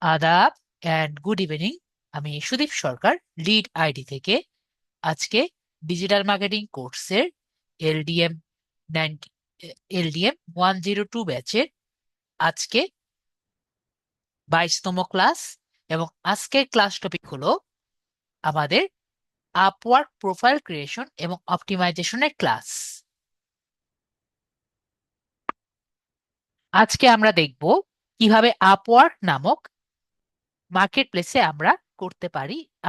আদাব and good evening. আমি সুদীপ সরকার, lead ID থেকে। আজকে ডিজিটাল মার্কেটিং কোর্সের এলডিএম 90 এলডিএম 102 ব্যাচের আজকে 22তম ক্লাস, এবং আজকের ক্লাস টপিক হলো আমাদের আপওয়ার্ক প্রোফাইল ক্রিয়েশন এবং অপটিমাইজেশনের ক্লাস। আজকে আমরা দেখব কিভাবে আপওয়ার্ক নামক মার্কেট প্লেসে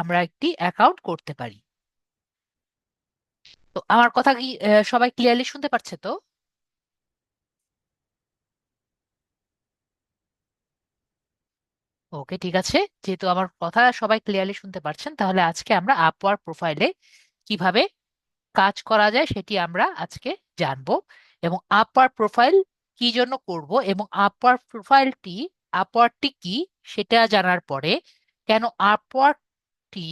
আমরা একটি অ্যাকাউন্ট করতে পারি। তো আমার কথা কি সবাই ক্লিয়ারলি শুনতে পারছে তো? ওকে, ঠিক আছে। যেহেতু আমার কথা সবাই ক্লিয়ারলি শুনতে পারছেন, তাহলে আজকে আমরা আপওয়ার্ক প্রোফাইলে কিভাবে কাজ করা যায় সেটি আমরা আজকে জানবো। এবং আপওয়ার্ক প্রোফাইল কি জন্য করব এবং আপওয়ার্কটি কি সেটা জানার পরে কেন আপওয়ার্কটি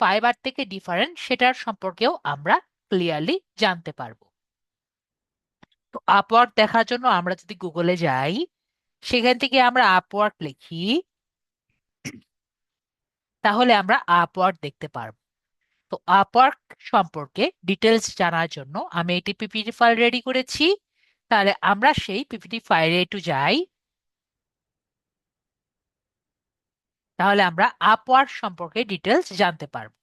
ফাইবার থেকে ডিফারেন্ট সেটার সম্পর্কেও আমরা ক্লিয়ারলি জানতে পারবো। তো আপওয়ার্ক দেখার জন্য আমরা যদি গুগলে যাই, সেখান থেকে আমরা আপওয়ার্ক লিখি, তাহলে আমরা আপওয়ার্ক দেখতে পারবো। তো আপওয়ার্ক সম্পর্কে ডিটেলস জানার জন্য আমি একটি পিপিটি ফাইল রেডি করেছি। তাহলে আমরা সেই পিপিটি ফাইলে একটু যাই, তাহলে আমরা আপওয়ার্ক সম্পর্কে ডিটেলস জানতে পারবো।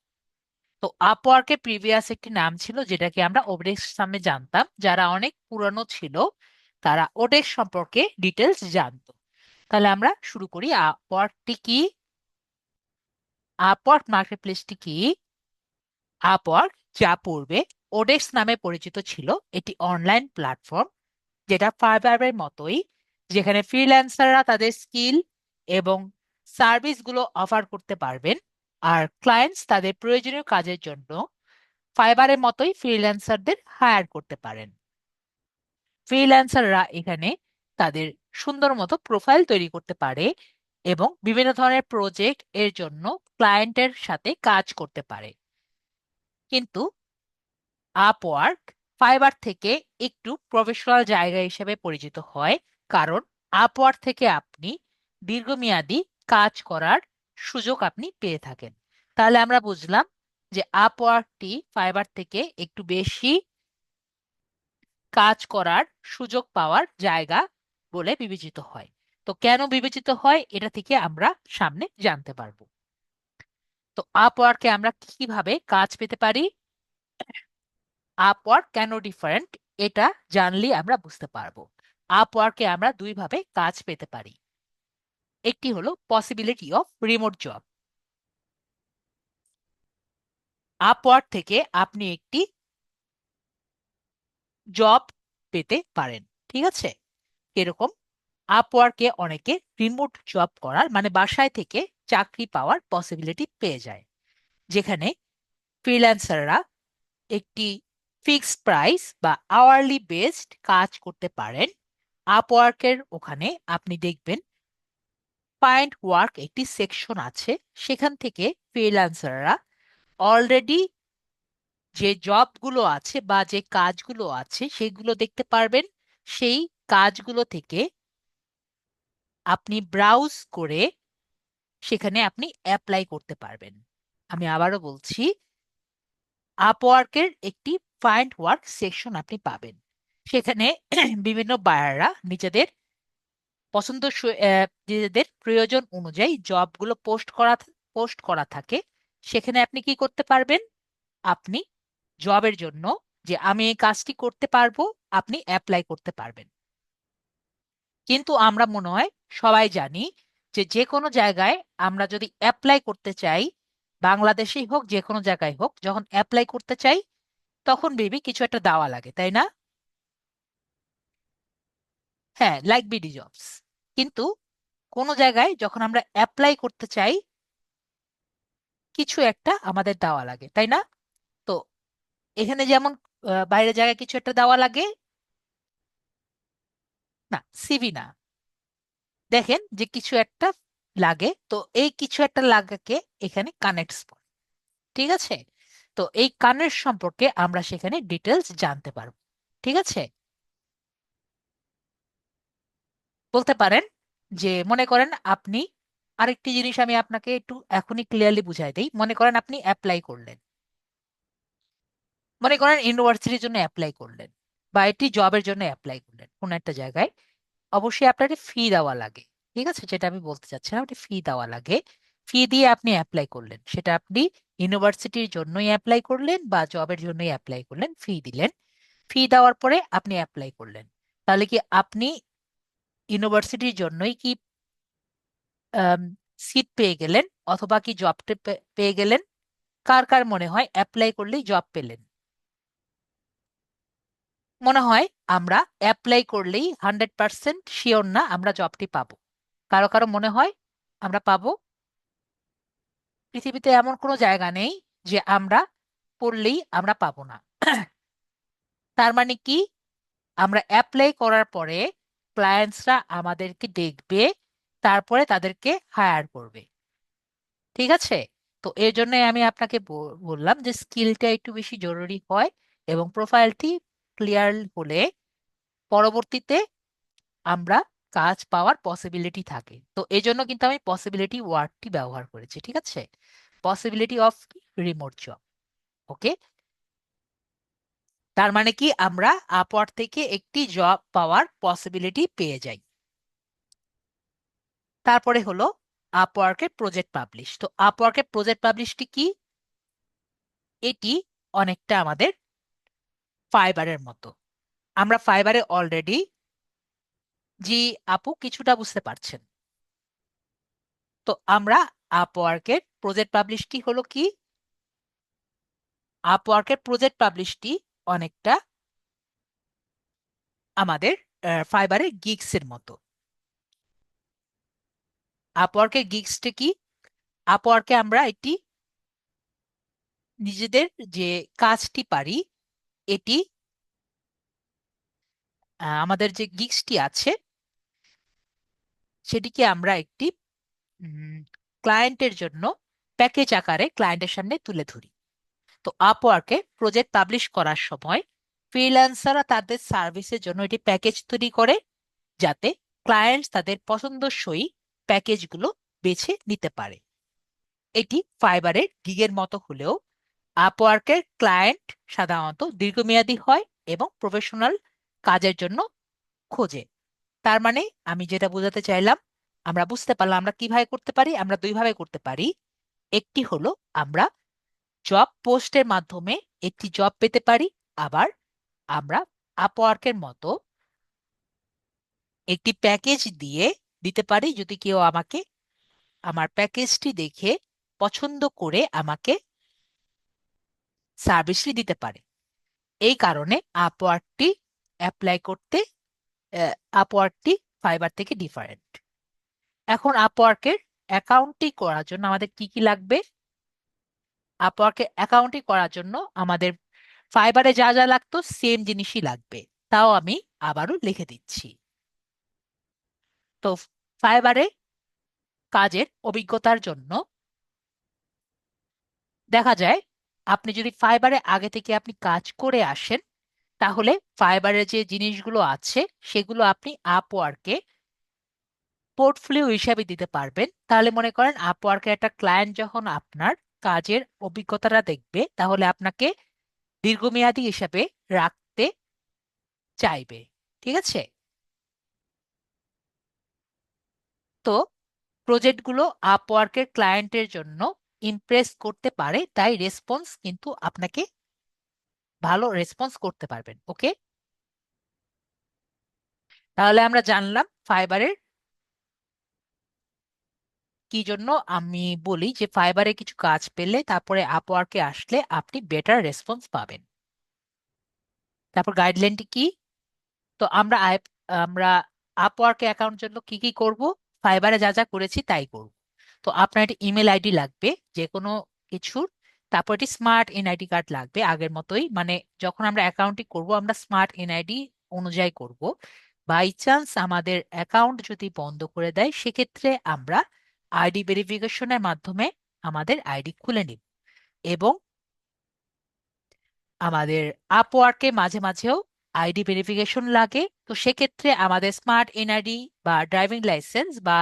তো আপওয়ার্কের প্রিভিয়াস একটি নাম ছিল, যেটাকে আমরা ওডেক্স নামে জানতাম। যারা অনেক পুরানো ছিল তারা ওডেক্স সম্পর্কে ডিটেলস জানতো। তাহলে আমরা শুরু করি। আপওয়ার্কটি কি? আপওয়ার্ক মার্কেটপ্লেসটি কি? আপওয়ার্ক, যা পূর্বে ওডেক্স নামে পরিচিত ছিল, এটি অনলাইন প্ল্যাটফর্ম যেটা ফাইবারের মতোই, যেখানে ফ্রিল্যান্সাররা তাদের স্কিল এবং সার্ভিসগুলো অফার করতে পারবেন। আর ক্লায়েন্টস তাদের প্রয়োজনীয় কাজের জন্য ফাইবারের মতোই ফ্রিল্যান্সারদের হায়ার করতে পারেন। ফ্রিল্যান্সাররা এখানে তাদের সুন্দর মতো প্রোফাইল তৈরি করতে পারে এবং বিভিন্ন ধরনের প্রজেক্ট এর জন্য ক্লায়েন্টের সাথে কাজ করতে পারে। কিন্তু আপওয়ার্ক ফাইবার থেকে একটু প্রফেশনাল জায়গা হিসেবে পরিচিত হয়, কারণ আপওয়ার্ক থেকে আপনি দীর্ঘমেয়াদী কাজ করার সুযোগ আপনি পেয়ে থাকেন। তাহলে আমরা বুঝলাম যে আপওয়ার্কটি ফাইবার থেকে একটু বেশি কাজ করার সুযোগ পাওয়ার জায়গা বলে বিবেচিত হয়। তো কেন বিবেচিত হয় এটা থেকে আমরা সামনে জানতে পারবো। তো আপওয়ার্কে আমরা কিভাবে কাজ পেতে পারি, আপওয়ার্ক কেন ডিফারেন্ট, এটা জানলে আমরা বুঝতে পারবো। আপওয়ার্কে আমরা দুই ভাবে কাজ পেতে পারি। একটি হলো possibility of remote job. Upwork থেকে আপনি একটি জব পেতে পারেন, ঠিক আছে? এরকম আপওয়ার্কে অনেকে রিমোট জব করার মানে বাসায় থেকে চাকরি পাওয়ার পসিবিলিটি পেয়ে যায়, যেখানে ফ্রিল্যান্সাররা একটি ফিক্সড প্রাইস বা আওয়ারলি বেসড কাজ করতে পারেন। আপওয়ার্কের ওখানে আপনি দেখবেন ফাইন্ড ওয়ার্ক একটি সেকশন আছে, সেখান থেকে ফ্রিল্যান্সাররা অলরেডি যে জবগুলো আছে বা যে কাজগুলো আছে সেগুলো দেখতে পারবেন। সেই কাজগুলো থেকে আপনি ব্রাউজ করে সেখানে আপনি অ্যাপ্লাই করতে পারবেন। আমি আবারও বলছি, আপওয়ার্কের একটি ফাইন্ড ওয়ার্ক সেকশন আপনি পাবেন। সেখানে বিভিন্ন বায়াররা নিজেদের প্রয়োজন অনুযায়ী জবগুলো পোস্ট করা থাকে। সেখানে আপনি কি করতে পারবেন? আপনি জবের জন্য, যে আমি এই কাজটি করতে পারবো, আপনি অ্যাপ্লাই করতে পারবেন। কিন্তু আমরা মনে হয় সবাই জানি যে যে কোনো জায়গায় আমরা যদি অ্যাপ্লাই করতে চাই, বাংলাদেশেই হোক যে কোনো জায়গায় হোক, যখন অ্যাপ্লাই করতে চাই তখন বেবি কিছু একটা দেওয়া লাগে, তাই না? হ্যাঁ, লাইক বিডি জবস। কিন্তু কোনো জায়গায় যখন আমরা অ্যাপ্লাই করতে চাই, কিছু একটা আমাদের দেওয়া লাগে, তাই না? তো এখানে যেমন বাইরের জায়গায় কিছু একটা দেওয়া লাগে না, সিভি না, দেখেন যে কিছু একটা লাগে, তো এই কিছু একটা লাগাকে এখানে কানেক্টস বলে, ঠিক আছে? তো এই কানেক্ট সম্পর্কে আমরা সেখানে ডিটেলস জানতে পারবো, ঠিক আছে? বলতে পারেন যে মনে করেন আপনি আরেকটি জিনিস আমি আপনাকে একটু এখনই ক্লিয়ারলি বুঝাই দিই। মনে করেন আপনি অ্যাপ্লাই করলেন, মনে করেন ইউনিভার্সিটির জন্য অ্যাপ্লাই করলেন বা একটি জবের জন্য অ্যাপ্লাই করলেন কোন একটা জায়গায়। অবশ্যই আপনার ফি দেওয়া লাগে, ঠিক আছে? যেটা আমি বলতে চাচ্ছিলাম, ওটা ফি দেওয়া লাগে। ফি দিয়ে আপনি অ্যাপ্লাই করলেন, সেটা আপনি ইউনিভার্সিটির জন্যই অ্যাপ্লাই করলেন বা জবের জন্যই অ্যাপ্লাই করলেন, ফি দিলেন। ফি দেওয়ার পরে আপনি অ্যাপ্লাই করলেন। তাহলে কি আপনি ইউনিভার্সিটির জন্যই কি সিট পেয়ে গেলেন, অথবা কি জবটা পেয়ে গেলেন? কার কার মনে হয় অ্যাপ্লাই করলেই জব পেলেন? মনে হয় আমরা অ্যাপ্লাই করলেই 100% শিওর না আমরা জবটি পাবো। কারো কারো মনে হয় আমরা পাবো? পৃথিবীতে এমন কোনো জায়গা নেই যে আমরা পড়লেই আমরা পাবো না। তার মানে কি, আমরা অ্যাপ্লাই করার পরে ক্লায়েন্টসরা আমাদেরকে দেখবে, তারপরে তাদেরকে হায়ার করবে, ঠিক আছে? তো এর জন্য আমি আপনাকে বললাম যে স্কিলটা একটু বেশি জরুরি হয়, এবং প্রোফাইলটি ক্লিয়ার হলে পরবর্তীতে আমরা কাজ পাওয়ার পসিবিলিটি থাকে। তো এই জন্য কিন্তু আমি পসিবিলিটি ওয়ার্ডটি ব্যবহার করেছি, ঠিক আছে? Possibility of remote job. Okay, তার মানে কি আমরা আপওয়ার্ক থেকে একটি জব পাওয়ার পসিবিলিটি পেয়ে যাই। তারপরে হলো আপওয়ার্কের প্রজেক্ট পাবলিশ। তো আপওয়ার্কের প্রজেক্ট পাবলিশটি কি? এটি অনেকটা আমাদের ফাইবারের মতো। আমরা ফাইবারে অলরেডি, জি আপু কিছুটা বুঝতে পারছেন। তো আমরা আপওয়ার্কের প্রজেক্ট পাবলিশটি হলো কি? আপওয়ার্কের প্রজেক্ট পাবলিশটি অনেকটা আমাদের ফাইবারের গিগস এর মতো। আপওয়ার্কের গিগসটা কি? আপওয়ার্কে আমরা একটি নিজেদের যে কাজটি পারি, এটি আমাদের যে গিগসটি আছে সেটিকে আমরা একটি ক্লায়েন্টের জন্য প্যাকেজ আকারে ক্লায়েন্টের সামনে তুলে ধরি। তো আপওয়ার্কে প্রজেক্ট পাবলিশ করার সময় ফ্রিল্যান্সাররা তাদের সার্ভিসের জন্য এটি প্যাকেজ তৈরি করে, যাতে ক্লায়েন্টস তাদের পছন্দসই প্যাকেজগুলো বেছে নিতে পারে। এটি ফাইবারের গিগের মতো হলেও আপওয়ার্কের ক্লায়েন্ট সাধারণত দীর্ঘমেয়াদী হয় এবং প্রফেশনাল কাজের জন্য খোঁজে। তার মানে আমি যেটা বোঝাতে চাইলাম, আমরা বুঝতে পারলাম আমরা কিভাবে করতে পারি। আমরা দুইভাবে করতে পারি। একটি হলো আমরা জব পোস্টের মাধ্যমে একটি জব পেতে পারি, আবার আমরা আপওয়ার্কের মতো একটি প্যাকেজ দিয়ে দিতে পারি, যদি কেউ আমাকে আমার প্যাকেজটি দেখে পছন্দ করে আমাকে সার্ভিসটি দিতে পারে। এই কারণে আপওয়ার্কটি অ্যাপ্লাই করতে, আপওয়ার্কটি ফাইবার থেকে ডিফারেন্ট। এখন আপওয়ার্কের অ্যাকাউন্টটি করার জন্য আমাদের কি কি লাগবে? আপওয়ার্কের অ্যাকাউন্টটি করার জন্য আমাদের ফাইবারে যা যা লাগতো সেম জিনিসই লাগবে। তাও আমি আবারও লিখে দিচ্ছি। তো ফাইবারে কাজের অভিজ্ঞতার জন্য দেখা যায়, আপনি যদি ফাইবারে আগে থেকে আপনি কাজ করে আসেন, তাহলে ফাইবারের যে জিনিসগুলো আছে সেগুলো আপনি আপওয়ার্কে পোর্টফোলিও হিসাবে দিতে পারবেন। তাহলে মনে করেন আপওয়ার্কের একটা ক্লায়েন্ট যখন আপনার কাজের অভিজ্ঞতাটা দেখবে, তাহলে আপনাকে দীর্ঘমেয়াদী হিসাবে রাখতে চাইবে, ঠিক আছে? তো প্রজেক্টগুলো আপওয়ার্কের ক্লায়েন্টের জন্য ইমপ্রেস করতে পারে, তাই রেসপন্স কিন্তু আপনাকে ভালো রেসপন্স করতে পারবেন। ওকে, তাহলে আমরা জানলাম ফাইবারের কি জন্য আমি বলি যে ফাইবারে কিছু কাজ পেলে তারপরে আপওয়ার্কে আসলে আপনি বেটার রেসপন্স পাবেন। তারপর গাইডলাইনটি কি? তো আমরা আপওয়ার্কে অ্যাকাউন্ট জন্য কি কি করব? ফাইবারে যা যা করেছি তাই করব। তো আপনার একটি ইমেল আইডি লাগবে যে কোনো কিছুর। তারপর একটি স্মার্ট এনআইডি কার্ড লাগবে আগের মতোই, মানে যখন আমরা অ্যাকাউন্টটি করব আমরা স্মার্ট এনআইডি অনুযায়ী করব। বাই চান্স আমাদের অ্যাকাউন্ট যদি বন্ধ করে দেয়, সেক্ষেত্রে আমরা আইডি ভেরিফিকেশনের মাধ্যমে আমাদের আইডি খুলে নিব। এবং আমাদের আপওয়ার্কে মাঝে মাঝেও আইডি ভেরিফিকেশন লাগে। তো সেক্ষেত্রে আমাদের স্মার্ট এনআইডি বা ড্রাইভিং লাইসেন্স বা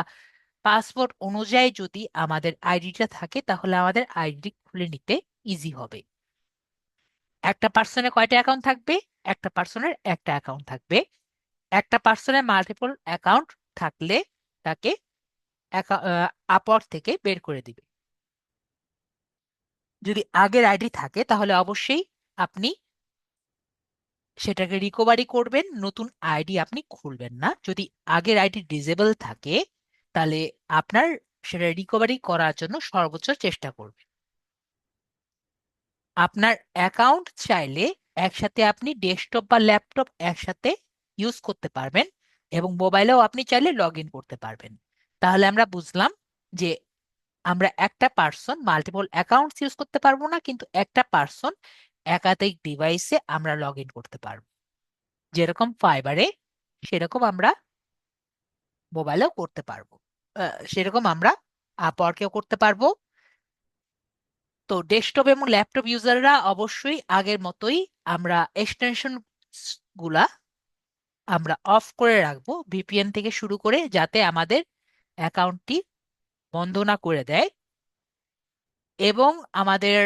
পাসওয়ার্ড অনুযায়ী যদি আমাদের আইডিটা থাকে তাহলে আমাদের আইডি খুলে নিতে ইজি হবে। একটা পার্সনের কয়টা অ্যাকাউন্ট থাকবে? একটা পার্সনের একটা অ্যাকাউন্ট থাকবে। একটা পার্সনের মাল্টিপল অ্যাকাউন্ট থাকলে তাকে আপওয়ার্ক থেকে বের করে দিবে। যদি আগের আইডি থাকে তাহলে অবশ্যই আপনি সেটাকে রিকভারি করবেন, নতুন আইডি আপনি খুলবেন না। যদি আগের আইডি ডিজেবল থাকে তাহলে আপনার সেটা রিকভারি করার জন্য সর্বোচ্চ চেষ্টা করবেন। আপনার অ্যাকাউন্ট চাইলে একসাথে আপনি ডেস্কটপ বা ল্যাপটপ একসাথে ইউজ করতে পারবেন এবং মোবাইলেও আপনি চাইলে লগ ইন করতে পারবেন। তাহলে আমরা বুঝলাম যে আমরা একটা পার্সন মাল্টিপল অ্যাকাউন্টস ইউজ করতে পারবো না, কিন্তু একটা পার্সন একাধিক ডিভাইসে আমরা লগ ইন করতে পারবো। যেরকম ফাইবারে সেরকম আমরা মোবাইলেও করতে পারবো, সেরকম আমরা আপওয়ার্কেও করতে পারবো। তো ডেস্কটপ এবং ল্যাপটপ ইউজাররা অবশ্যই আগের মতোই আমরা এক্সটেনশন গুলা আমরা অফ করে রাখবো ভিপিএন থেকে শুরু করে, যাতে আমাদের অ্যাকাউন্টটি বন্ধ না করে দেয়। এবং আমাদের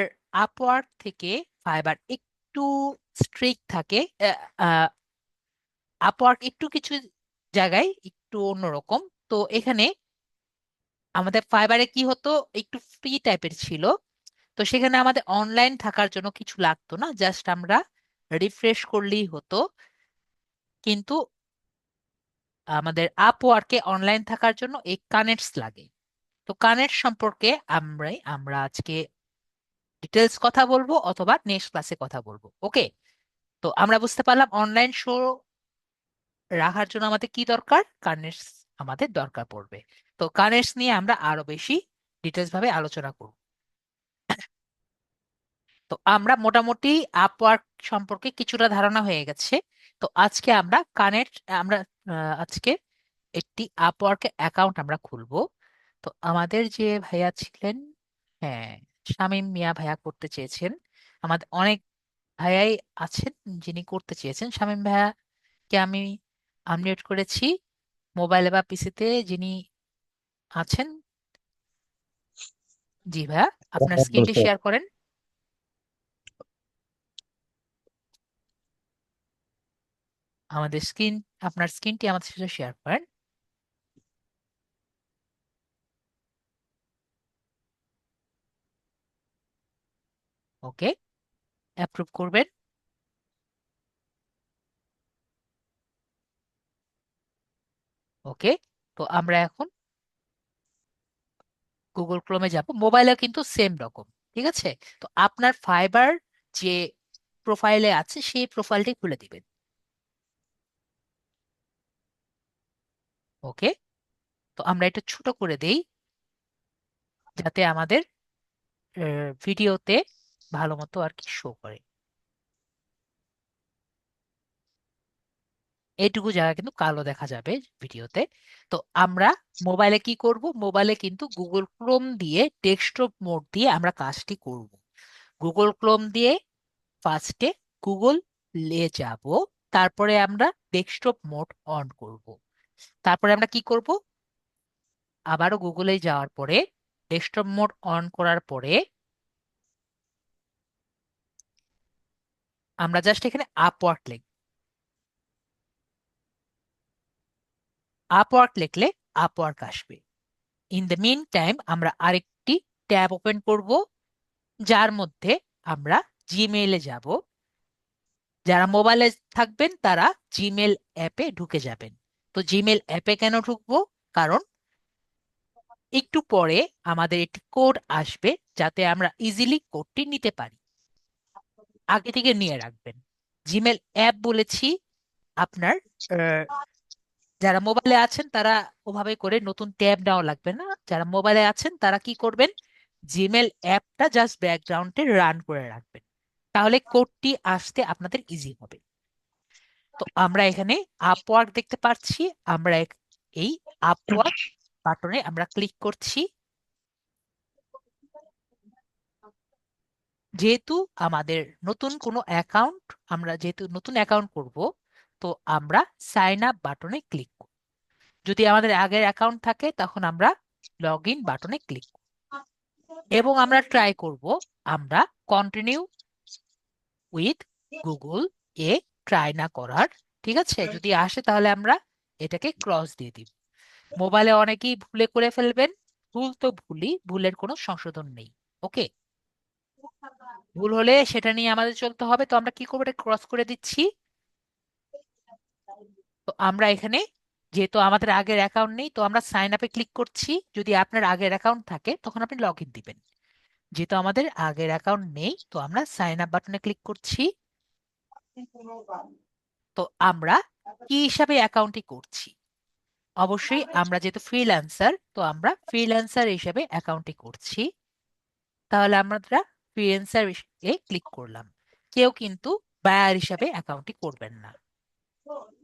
আপওয়ার্ক থেকে ফাইবার একটু স্ট্রিক্ট থাকে। আপওয়ার্ক একটু কিছু জায়গায় একটু অন্যরকম। তো এখানে আমাদের ফাইবারে কি হতো, একটু ফ্রি টাইপের ছিল। তো সেখানে আমাদের অনলাইন থাকার জন্য কিছু লাগতো না, জাস্ট আমরা রিফ্রেশ করলেই হতো। কিন্তু আমাদের আপওয়ার্কে অনলাইন থাকার জন্য এই কানেক্টস লাগে। তো কানেক্ট সম্পর্কে আমরা আজকে ডিটেলস কথা বলবো অথবা নেক্সট ক্লাসে কথা বলবো। ওকে, তো আমরা বুঝতে পারলাম অনলাইন শো রাখার জন্য আমাদের কি দরকার, কানেক্টস আমাদের দরকার পড়বে। তো কানেক্টস নিয়ে আমরা আরো বেশি ডিটেলস ভাবে আলোচনা করব। তো আমরা মোটামুটি আপওয়ার্ক সম্পর্কে কিছুটা ধারণা হয়ে গেছে। তো আজকে আমরা আজকে একটি আপওয়ার্ক অ্যাকাউন্ট আমরা খুলবো। তো আমাদের যে ভাইয়া ছিলেন, হ্যাঁ, শামীম মিয়া ভাইয়া করতে চেয়েছেন। আমাদের অনেক ভাইয়াই আছেন যিনি করতে চেয়েছেন। শামীম ভাইয়াকে আমি আনমিউট করেছি। মোবাইলে বা পিসিতে যিনি আছেন, জি ভাইয়া, আপনার ওয়ালাইকুম স্ক্রিনটি আসসালাম। শেয়ার করেন। আমাদের স্ক্রিন আপনার স্ক্রিনটি আমাদের সাথে শেয়ার করেন। ওকে, অ্যাপ্রুভ করবেন। ওকে, তো আমরা এখন গুগল ক্রোমে যাব। মোবাইলে কিন্তু সেম রকম, ঠিক আছে? তো আপনার ফাইবার যে প্রোফাইলে আছে সেই প্রোফাইলটি খুলে দিবেন। ওকে, তো আমরা এটা ছোট করে দেই যাতে আমাদের ভিডিওতে ভালো মতো আর কি শো করে। এইটুকু জায়গা কিন্তু কালো দেখা যাবে ভিডিওতে। তো আমরা মোবাইলে কি করব, মোবাইলে কিন্তু গুগল ক্রোম দিয়ে ডেস্কটপ মোড দিয়ে আমরা কাজটি করব। গুগল ক্রোম দিয়ে ফার্স্টে গুগল লে যাব, তারপরে আমরা ডেস্কটপ মোড অন করব। তারপরে আমরা কি করব, আবারও গুগলে যাওয়ার পরে ডেস্কটপ মোড অন করার পরে আমরা জাস্ট এখানে আপওয়ার্ক লিখব। আপওয়ার্ক লিখলে আপওয়ার্ক আসবে। ইন দ্য মিন টাইম আমরা আরেকটি ট্যাব ওপেন করব, যার মধ্যে আমরা জিমেইলে যাব। যারা মোবাইলে থাকবেন তারা জিমেল অ্যাপে ঢুকে যাবেন। তো জিমেল অ্যাপে কেন ঢুকবো, কারণ একটু পরে আমাদের একটি কোড আসবে, যাতে আমরা ইজিলি কোডটি নিতে পারি। আগে থেকে নিয়ে রাখবেন। জিমেল অ্যাপ বলেছি আপনার, আহ, যারা মোবাইলে আছেন তারা ওভাবে করে নতুন ট্যাব নেওয়া লাগবে না। যারা মোবাইলে আছেন তারা কি করবেন, জিমেল অ্যাপটা জাস্ট ব্যাকগ্রাউন্ডে রান করে রাখবেন, তাহলে কোডটি আসতে আপনাদের ইজি হবে। তো আমরা এখানে আপওয়ার্ক দেখতে পাচ্ছি। আমরা এই আপওয়ার্ক বাটনে আমরা ক্লিক করছি। যেহেতু আমাদের নতুন কোনো অ্যাকাউন্ট, আমরা যেহেতু নতুন অ্যাকাউন্ট করব, তো আমরা সাইন আপ বাটনে ক্লিক করব। যদি আমাদের আগের অ্যাকাউন্ট থাকে তখন আমরা লগ ইন বাটনে ক্লিক এবং আমরা ট্রাই করব আমরা continue with Google A try না করার। ঠিক আছে, যদি আসে তাহলে আমরা এটাকে ক্রস দিয়ে দিব। মোবাইলে অনেকেই ভুলে করে ফেলবেন, ভুল তো ভুলই, ভুলের কোনো সংশোধন নেই। ওকে, ভুল হলে সেটা নিয়ে আমাদের চলতে হবে। তো আমরা কি করবো, এটা ক্রস করে দিচ্ছি। তো আমরা এখানে যেহেতু আমাদের আগের অ্যাকাউন্ট নেই, তো আমরা সাইন আপে ক্লিক করছি। যদি আপনার আগের অ্যাকাউন্ট থাকে তখন আপনি লগ ইন দিবেন। যেহেতু আমাদের আগের অ্যাকাউন্ট নেই, তো আমরা সাইন আপ বাটনে ক্লিক করছি। তো আমরা কি হিসাবে অ্যাকাউন্টটি করছি, অবশ্যই আমরা যেহেতু ফ্রিল্যান্সার, তো আমরা ফ্রিল্যান্সার হিসেবে অ্যাকাউন্টটি করছি। তাহলে আমরা ফ্রিল্যান্সার এ ক্লিক করলাম। কেউ কিন্তু বায়ার হিসাবে অ্যাকাউন্টটি করবেন না।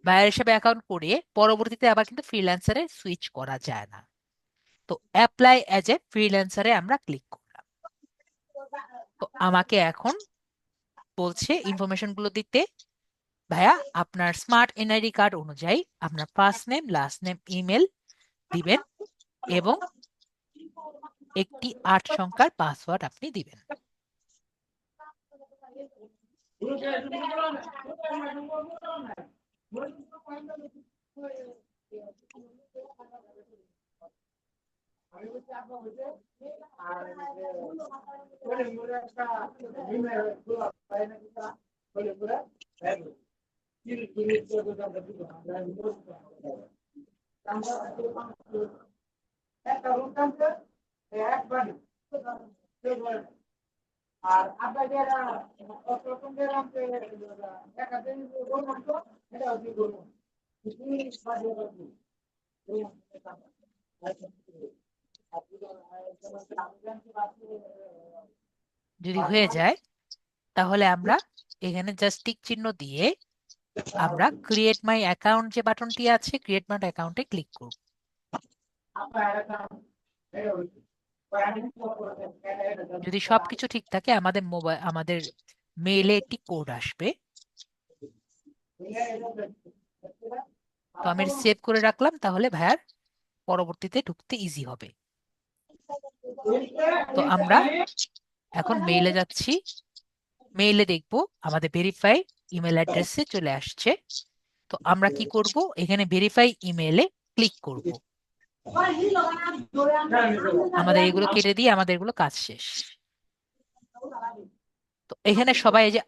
বায়ার হিসাবে অ্যাকাউন্ট করিয়ে পরবর্তীতে আবার কিন্তু ফ্রিল্যান্সারে সুইচ করা যায় না। তো অ্যাপ্লাই অ্যাজ এ ফ্রিল্যান্সারে আমরা ক্লিক করলাম। তো আমাকে এখন বলছে ইনফরমেশন গুলো দিতে। ভাইয়া, আপনার স্মার্ট এনআইডি কার্ড অনুযায়ী আপনার first name, last name, email দিবেন এবং একটি 8 সংখ্যার পাসওয়ার্ড আপনি দিবেন। যদি হয়ে যায় তাহলে আমরা এখানে জাস্ট টিক চিহ্ন দিয়ে আমরা ক্রিয়েট মাই অ্যাকাউন্ট যে বাটনটি আছে, ক্রিয়েট মাই অ্যাকাউন্টে ক্লিক করব। যদি সবকিছু ঠিক থাকে আমাদের আমাদের মেইলে একটি কোড আসবে। তো আমি সেভ করে রাখলাম, তাহলে ভাইয়ার পরবর্তীতে ঢুকতে ইজি হবে। তো আমরা এখন মেইলে যাচ্ছি। মেইলে দেখব আমাদের ভেরিফাই ইমেল অ্যাড্রেসে চলে আসছে। তো আমরা কি করব, এখানে ভেরিফাই ইমেলে ক্লিক করব। আমাদের এগুলো কেটে দিয়ে আমাদের এগুলো কাজ শেষ। তো এখানে সবাই এই যে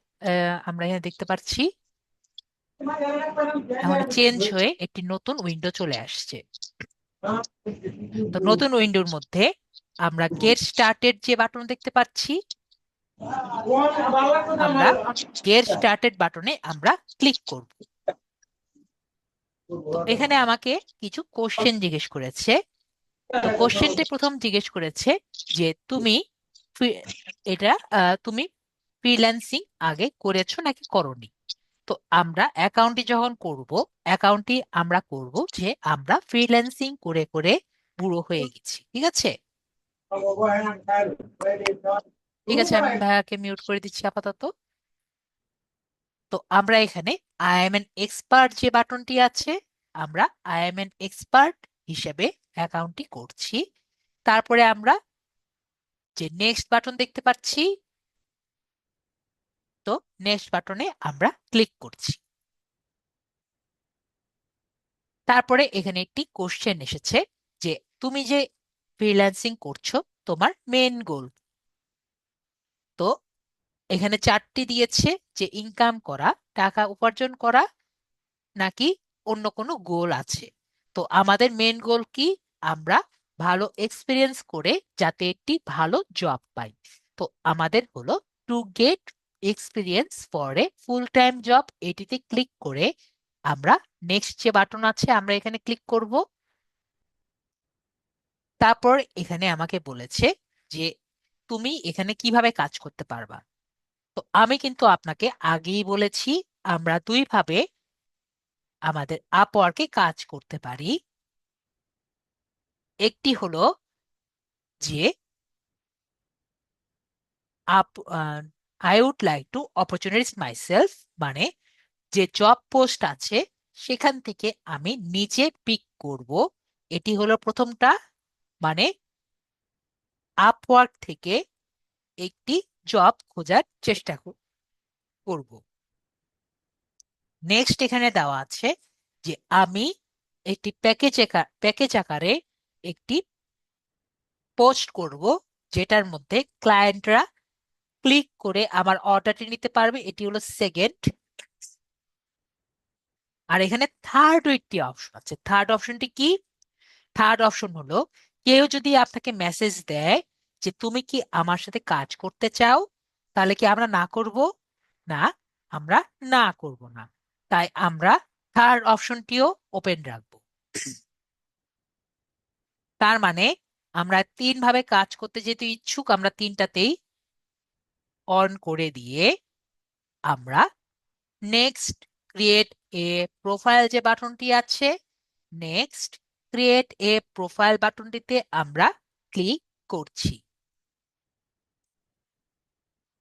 আমরা এখানে দেখতে পাচ্ছি এখন চেঞ্জ হয়ে একটি নতুন উইন্ডো চলে আসছে। তো নতুন উইন্ডোর মধ্যে আমরা গেট স্টার্টেড যে বাটন দেখতে পাচ্ছি, আমরা গেট স্টার্টেড বাটনে আমরা ক্লিক করব। তো এখানে আমাকে কিছু কোশ্চেন জিজ্ঞেস করেছে। তো কোশ্চেনটি প্রথম জিজ্ঞেস করেছে যে তুমি এটা তুমি ফ্রিল্যান্সিং আগে করেছো নাকি করোনি। তো আমরা অ্যাকাউন্টটি যখন করব, অ্যাকাউন্টটি আমরা করব যে আমরা ফ্রিল্যান্সিং করে করে বুড়ো হয়ে গেছি। ঠিক আছে, ঠিক আছে, আমি ভাইয়াকে মিউট করে দিচ্ছি আপাতত। তো আমরা এখানে আই এম এন এক্সপার্ট যে বাটনটি আছে, আমরা আই এম এন এক্সপার্ট হিসেবে অ্যাকাউন্টটি করছি। তারপরে আমরা যে নেক্সট বাটন দেখতে পাচ্ছি, তো নেক্সট বাটনে আমরা ক্লিক করছি। তারপরে এখানে একটি কোশ্চেন এসেছে যে তুমি যে ফ্রিল্যান্সিং করছো তোমার মেন গোল। তো এখানে 4টি দিয়েছে, যে ইনকাম করা, টাকা উপার্জন করা, নাকি অন্য কোনো গোল আছে। তো আমাদের মেন গোল কি, আমরা ভালো এক্সপিরিয়েন্স করে যাতে একটি ভালো জব পাই। তো আমাদের হলো to get experience for a full time job, এটিতে ক্লিক করে আমরা নেক্সট যে বাটন আছে আমরা এখানে ক্লিক করব। তারপর এখানে আমাকে বলেছে যে তুমি এখানে কিভাবে কাজ করতে পারবা। তো আমি কিন্তু আপনাকে আগেই বলেছি আমরা দুইভাবে আমাদের আপওয়ার্কে কাজ করতে পারি। একটি হলো যে up I would like to opportunities myself, মানে যে জব পোস্ট আছে সেখান থেকে আমি নিজে পিক করব, এটি হলো প্রথমটা। মানে আপওয়ার্ক থেকে একটি জব খোঁজার চেষ্টা করব। নেক্সট এখানে দেওয়া আছে যে আমি একটি প্যাকেজ আকারে একটি পোস্ট করব, যেটার মধ্যে ক্লায়েন্টরা ক্লিক করে আমার অর্ডারটি নিতে পারবে। এটি হলো সেকেন্ড। আর এখানে থার্ড একটি অপশন আছে। থার্ড অপশনটি কি? থার্ড অপশন হলো কেউ যদি আপনাকে মেসেজ দেয় যে তুমি কি আমার সাথে কাজ করতে চাও, তাহলে কি আমরা না করব? না, আমরা না করব না। তাই আমরা থার্ড অপশনটিও ওপেন রাখবো। তার মানে আমরা তিন ভাবে কাজ করতে যেহেতু ইচ্ছুক, আমরা তিনটাতেই অন করে দিয়ে আমরা নেক্সট ক্রিয়েট এ প্রোফাইল যে বাটনটি আছে, নেক্সট ক্রিয়েট এ প্রোফাইল বাটনটিতে আমরা ক্লিক করছি।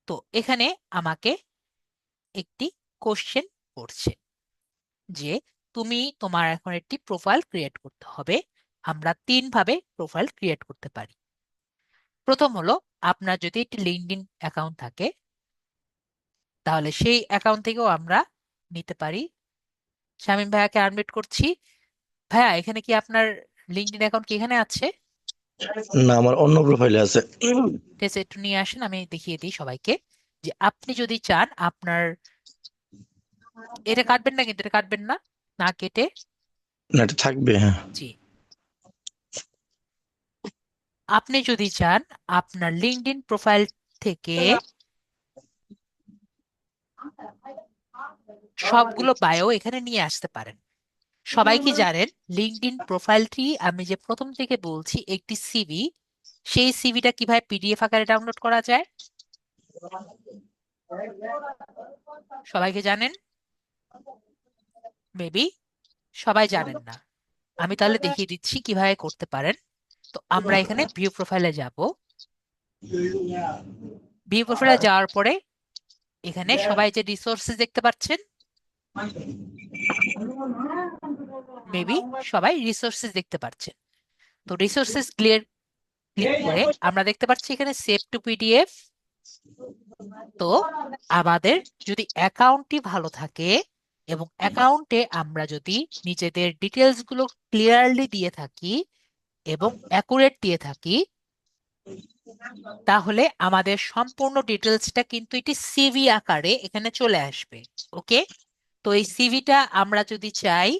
তো এখানে আমাকে একটি কোশ্চেন করছে যে তুমি তোমার এখন একটি প্রোফাইল ক্রিয়েট করতে হবে। আমরা তিন ভাবে প্রোফাইল ক্রিয়েট করতে পারি। প্রথম হলো, আপনার যদি একটি লিঙ্কডইন অ্যাকাউন্ট থাকে তাহলে সেই অ্যাকাউন্ট থেকেও আমরা নিতে পারি। শামীম ভাইয়াকে আনমিউট করছি। ভাইয়া, এখানে কি আপনার লিঙ্কডইন অ্যাকাউন্ট কি এখানে আছে? না, আমার অন্য প্রোফাইলে আছে। ঠিক আছে, একটু নিয়ে আসেন, আমি দেখিয়ে দিই সবাইকে যে আপনি যদি চান আপনার, এটা কাটবেন না কিন্তু, এটা কাটবেন না, না কেটে। না, এটা থাকবে, হ্যাঁ। জি, আপনি যদি চান আপনার লিঙ্কডইন প্রোফাইল থেকে সবগুলো বায়ো এখানে নিয়ে আসতে পারেন। সবাই কি জানেন লিঙ্কডইন প্রোফাইলটি আমি যে প্রথম থেকে বলছি একটি সিভি, সেই সিভিটা কিভাবে পিডিএফ আকারে ডাউনলোড করা যায়? সবাইকে জানেন? মেবি সবাই জানেন না। আমি তাহলে দেখিয়ে দিচ্ছি কিভাবে করতে পারেন। তো আমরা এখানে ভিউ প্রোফাইলে যাব। ভিউ প্রোফাইলে যাওয়ার পরে এখানে সবাই যে রিসোর্সেস দেখতে পাচ্ছেন, মেবি সবাই রিসোর্সেস দেখতে পাচ্ছেন। তো রিসোর্সেস ক্লিক করে আমরা দেখতে পাচ্ছি এখানে সেভ টু পিডিএফ। তো আমাদের যদি অ্যাকাউন্টটি ভালো থাকে এবং অ্যাকাউন্টে আমরা যদি নিজেদের ডিটেলস গুলো ক্লিয়ারলি দিয়ে থাকি এবং অ্যাকুরেট দিয়ে থাকি, তাহলে আমাদের সম্পূর্ণ ডিটেলসটা কিন্তু এটি সিভি আকারে এখানে চলে আসবে। ওকে, তো এই সিভিটা আমরা যদি চাই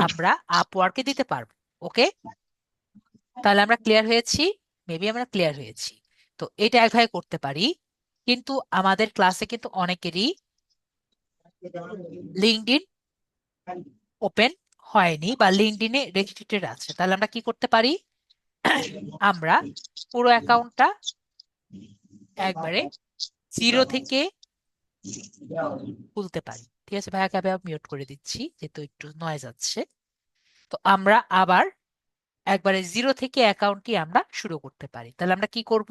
আমরা আপওয়ার্কে দিতে পারবো। ওকে, তাহলে আমরা ক্লিয়ার হয়েছি। মেবি আমরা ক্লিয়ার হয়েছি। তো এটা একভাবে করতে পারি, কিন্তু আমাদের ক্লাসে কিন্তু অনেকেরই লিঙ্কডইন ওপেন হয়নি বা লিঙ্কডইনে রেজিস্ট্রেটেড আছে। তাহলে আমরা কি করতে পারি? আমরা পুরো অ্যাকাউন্টটা একবারে জিরো থেকে খুলতে পারি। ঠিক আছে, ভাইয়াকে আমি মিউট করে দিচ্ছি যেহেতু একটু নয়েজ আছে। তো আমরা আবার একবারে জিরো থেকে অ্যাকাউন্টটি আমরা শুরু করতে পারি। তাহলে আমরা কি করব?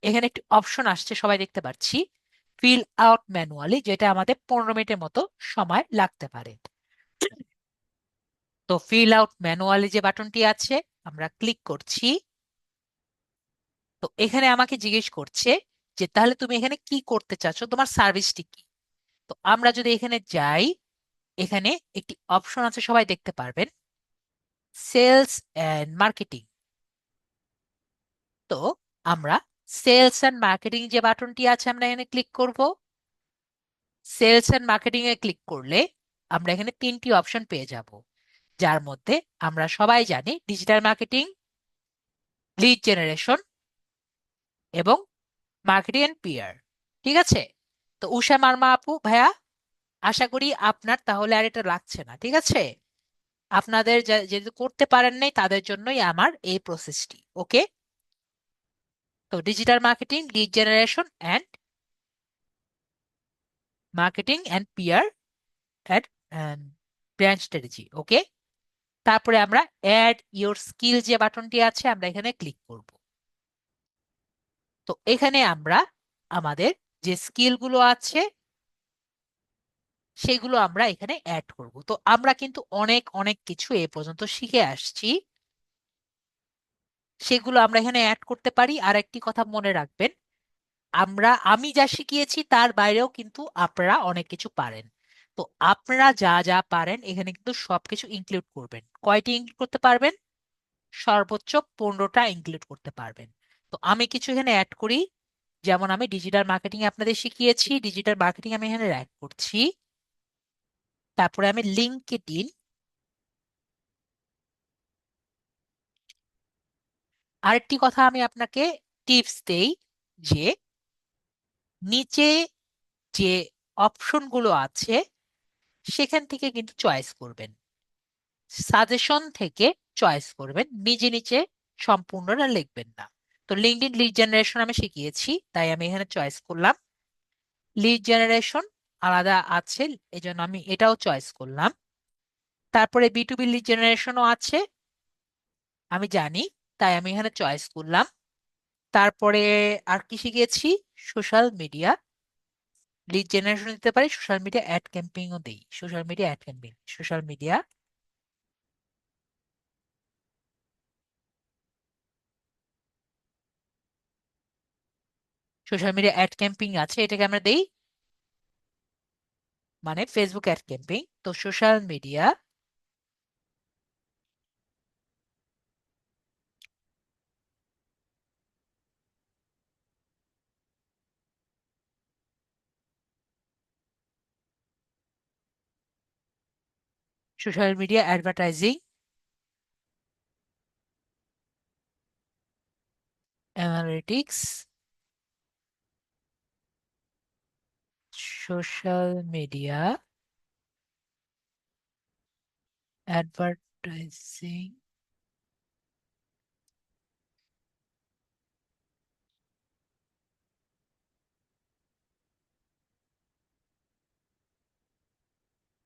এখানে একটি অপশন আসছে, সবাই দেখতে পাচ্ছি, ফিল আউট ম্যানুয়ালি, যেটা আমাদের 15 মিনিটের মতো সময় লাগতে পারে। তো ফিল আউট ম্যানুয়ালি যে বাটনটি আছে আমরা ক্লিক করছি। তো এখানে আমাকে জিজ্ঞেস করছে যে তাহলে তুমি এখানে কি করতে চাচ্ছ, তোমার সার্ভিসটি কি? তো আমরা যদি এখানে যাই, এখানে একটি অপশন আছে, সবাই দেখতে পারবেন, সেলস এন্ড মার্কেটিং। তো আমরা সেলস এন্ড মার্কেটিং যে বাটনটি আছে আমরা এখানে ক্লিক করব। সেলস এন্ড মার্কেটিং এ ক্লিক করলে আমরা এখানে তিনটি অপশন পেয়ে যাব, যার মধ্যে আমরা সবাই জানি ডিজিটাল মার্কেটিং, লিড জেনারেশন এবং মার্কেটিং এন্ড পিআর। ঠিক আছে, তো উষা মার্মা আপু, ভাইয়া, আশা করি আপনার তাহলে আর এটা লাগছে না। ঠিক আছে, আপনাদের যেহেতু করতে পারেন নাই তাদের জন্যই আমার এই প্রসেসটি। ওকে, তো digital marketing, lead generation and marketing and PR and brand strategy. Okay, তারপরে আমরা অ্যাড ইওর স্কিল যে বাটনটি আছে আমরা এখানে ক্লিক করব। তো এখানে আমরা আমাদের যে স্কিলগুলো আছে সেগুলো আমরা এখানে অ্যাড করব। তো আমরা কিন্তু অনেক অনেক কিছু এ পর্যন্ত শিখে আসছি। সেগুলো আমরা এখানে অ্যাড করতে পারি। আর একটি কথা মনে রাখবেন, আমি যা শিখিয়েছি তার বাইরেও কিন্তু আপনারা অনেক কিছু পারেন। তো আপনারা যা যা পারেন এখানে কিন্তু সবকিছু ইনক্লুড করবেন। কয়টি ইনক্লুড করতে পারবেন? সর্বোচ্চ 15টা ইনক্লুড করতে পারবেন। তো আমি কিছু এখানে অ্যাড করি। যেমন আমি ডিজিটাল মার্কেটিং আপনাদের শিখিয়েছি, ডিজিটাল মার্কেটিং আমি এখানে অ্যাড করছি। তারপরে আমি লিঙ্কডইন, আরেকটি কথা আমি আপনাকে টিপস দেই যে নিচে যে অপশনগুলো আছে সেখান থেকে কিন্তু চয়েস করবেন, সাজেশন থেকে চয়েস করবেন, নিজে নিজে সম্পূর্ণটা লিখবেন না। তো লিঙ্কডইন লিড জেনারেশন আমি শিখিয়েছি, তাই আমি এখানে চয়েস করলাম। লিড জেনারেশন আলাদা আছে, এজন্য আমি এটাও চয়েস করলাম। তারপরে B2B লিড জেনারেশনও আছে, আমি জানি, তাই আমি এখানে চয়েস করলাম। তারপরে আর কি শিখেছি? সোশ্যাল মিডিয়া লিড জেনারেশন দিতে পারি, সোশ্যাল মিডিয়া অ্যাড ক্যাম্পেইনও দেই। Social media ad campaign, social media ad campaign আছে, এটাকে আমরা দেই, মানে ফেসবুক অ্যাড ক্যাম্পেইন। তো social media advertising analytics, social media advertising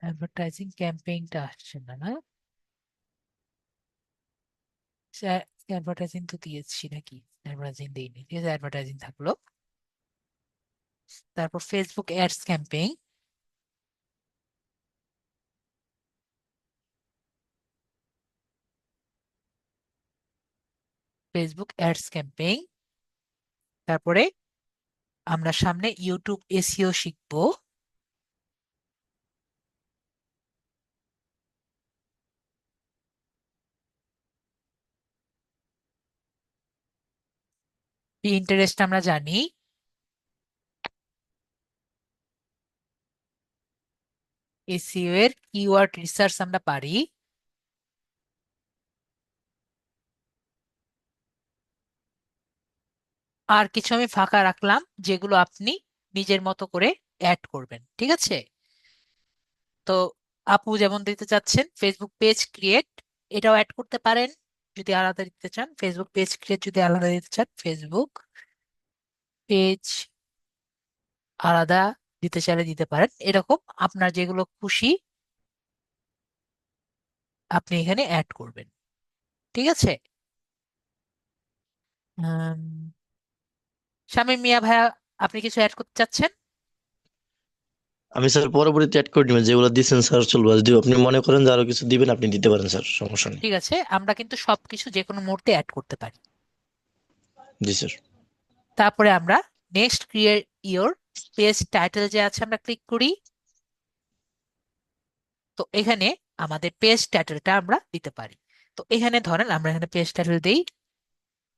advertising ক্যাম্পেইনটা আসছে না, না? অ্যাডভার্টাইজিং তো দিয়েছি নাকি? অ্যাডভার্টাইজিং দিইনি, ঠিক আছে, অ্যাডভার্টাইজিং থাকলো। তারপর Facebook ads campaign, Facebook ads campaign. তারপরে আমরা সামনে ইউটিউব এসইও শিখবো। ইন্টারেস্ট আমরা জানি। এসইও এর কিওয়ার্ড রিসার্চ আমরা পারি। আর কিছু আমি ফাঁকা রাখলাম যেগুলো আপনি নিজের মতো করে অ্যাড করবেন, ঠিক আছে? তো আপু যেমন দিতে চাচ্ছেন ফেসবুক পেজ ক্রিয়েট, এটাও অ্যাড করতে পারেন যদি আলাদা দিতে চান। ফেসবুক পেজ ক্রিয়েট যদি আলাদা দিতে চান, ফেসবুক পেজ আলাদা দিতে চাইলে দিতে পারেন। এরকম আপনার যেগুলো খুশি আপনি এখানে অ্যাড করবেন, ঠিক আছে? উম, শামীম মিয়া ভাইয়া, আপনি কিছু অ্যাড করতে চাচ্ছেন? আমি স্যার পরবর্তীতে অ্যাড করে দিবেন, যেগুলো দিচ্ছেন স্যার চলবে। আর যদি আপনি মনে করেন যে আরো কিছু দিবেন আপনি দিতে পারেন স্যার, সমস্যা নেই। ঠিক আছে, আমরা কিন্তু সবকিছু যে কোনো মুহূর্তে অ্যাড করতে পারি। জি স্যার। তারপরে আমরা next create your page title যে আছে আমরা ক্লিক করি। তো এখানে আমাদের পেজ টাইটেলটা আমরা দিতে পারি। তো এখানে ধরেন আমরা এখানে পেজ টাইটেল দেই,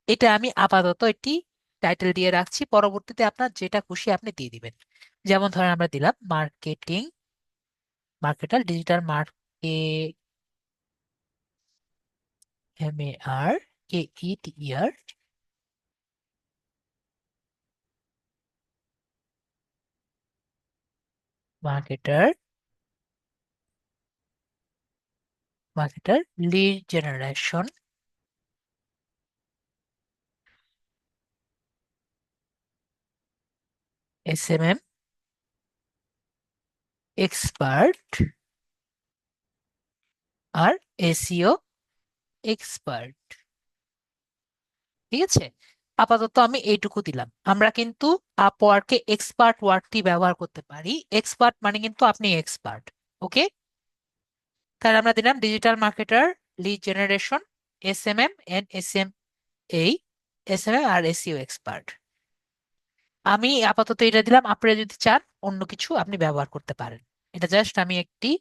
এটা আমি আপাতত একটি টাইটেল দিয়ে রাখছি, পরবর্তীতে আপনার যেটা খুশি আপনি দিয়ে দিবেন। যেমন ধরেন আমরা দিলাম marketing, marketer digital market, MARKETER, marketer, lead generation, SMM expert, আর এসইও এক্সপার্ট, ঠিক আছে? আপাতত আমি এইটুকু দিলাম। আমরা কিন্তু আপওয়ার্কে এক্সপার্ট ওয়ার্ডটি ব্যবহার করতে পারি। এক্সপার্ট মানে কিন্তু আপনি এক্সপার্ট, ওকে? তাহলে আমরা দিলাম digital marketer, lead generation, SMM and SMEXPERT, এই SMM আর SEO এক্সপার্ট। আমি আপাতত এটা দিলাম, আপনারা যদি চান অন্য কিছু আপনি ব্যবহার করতে পারেন। এটা জাস্ট আমি একটি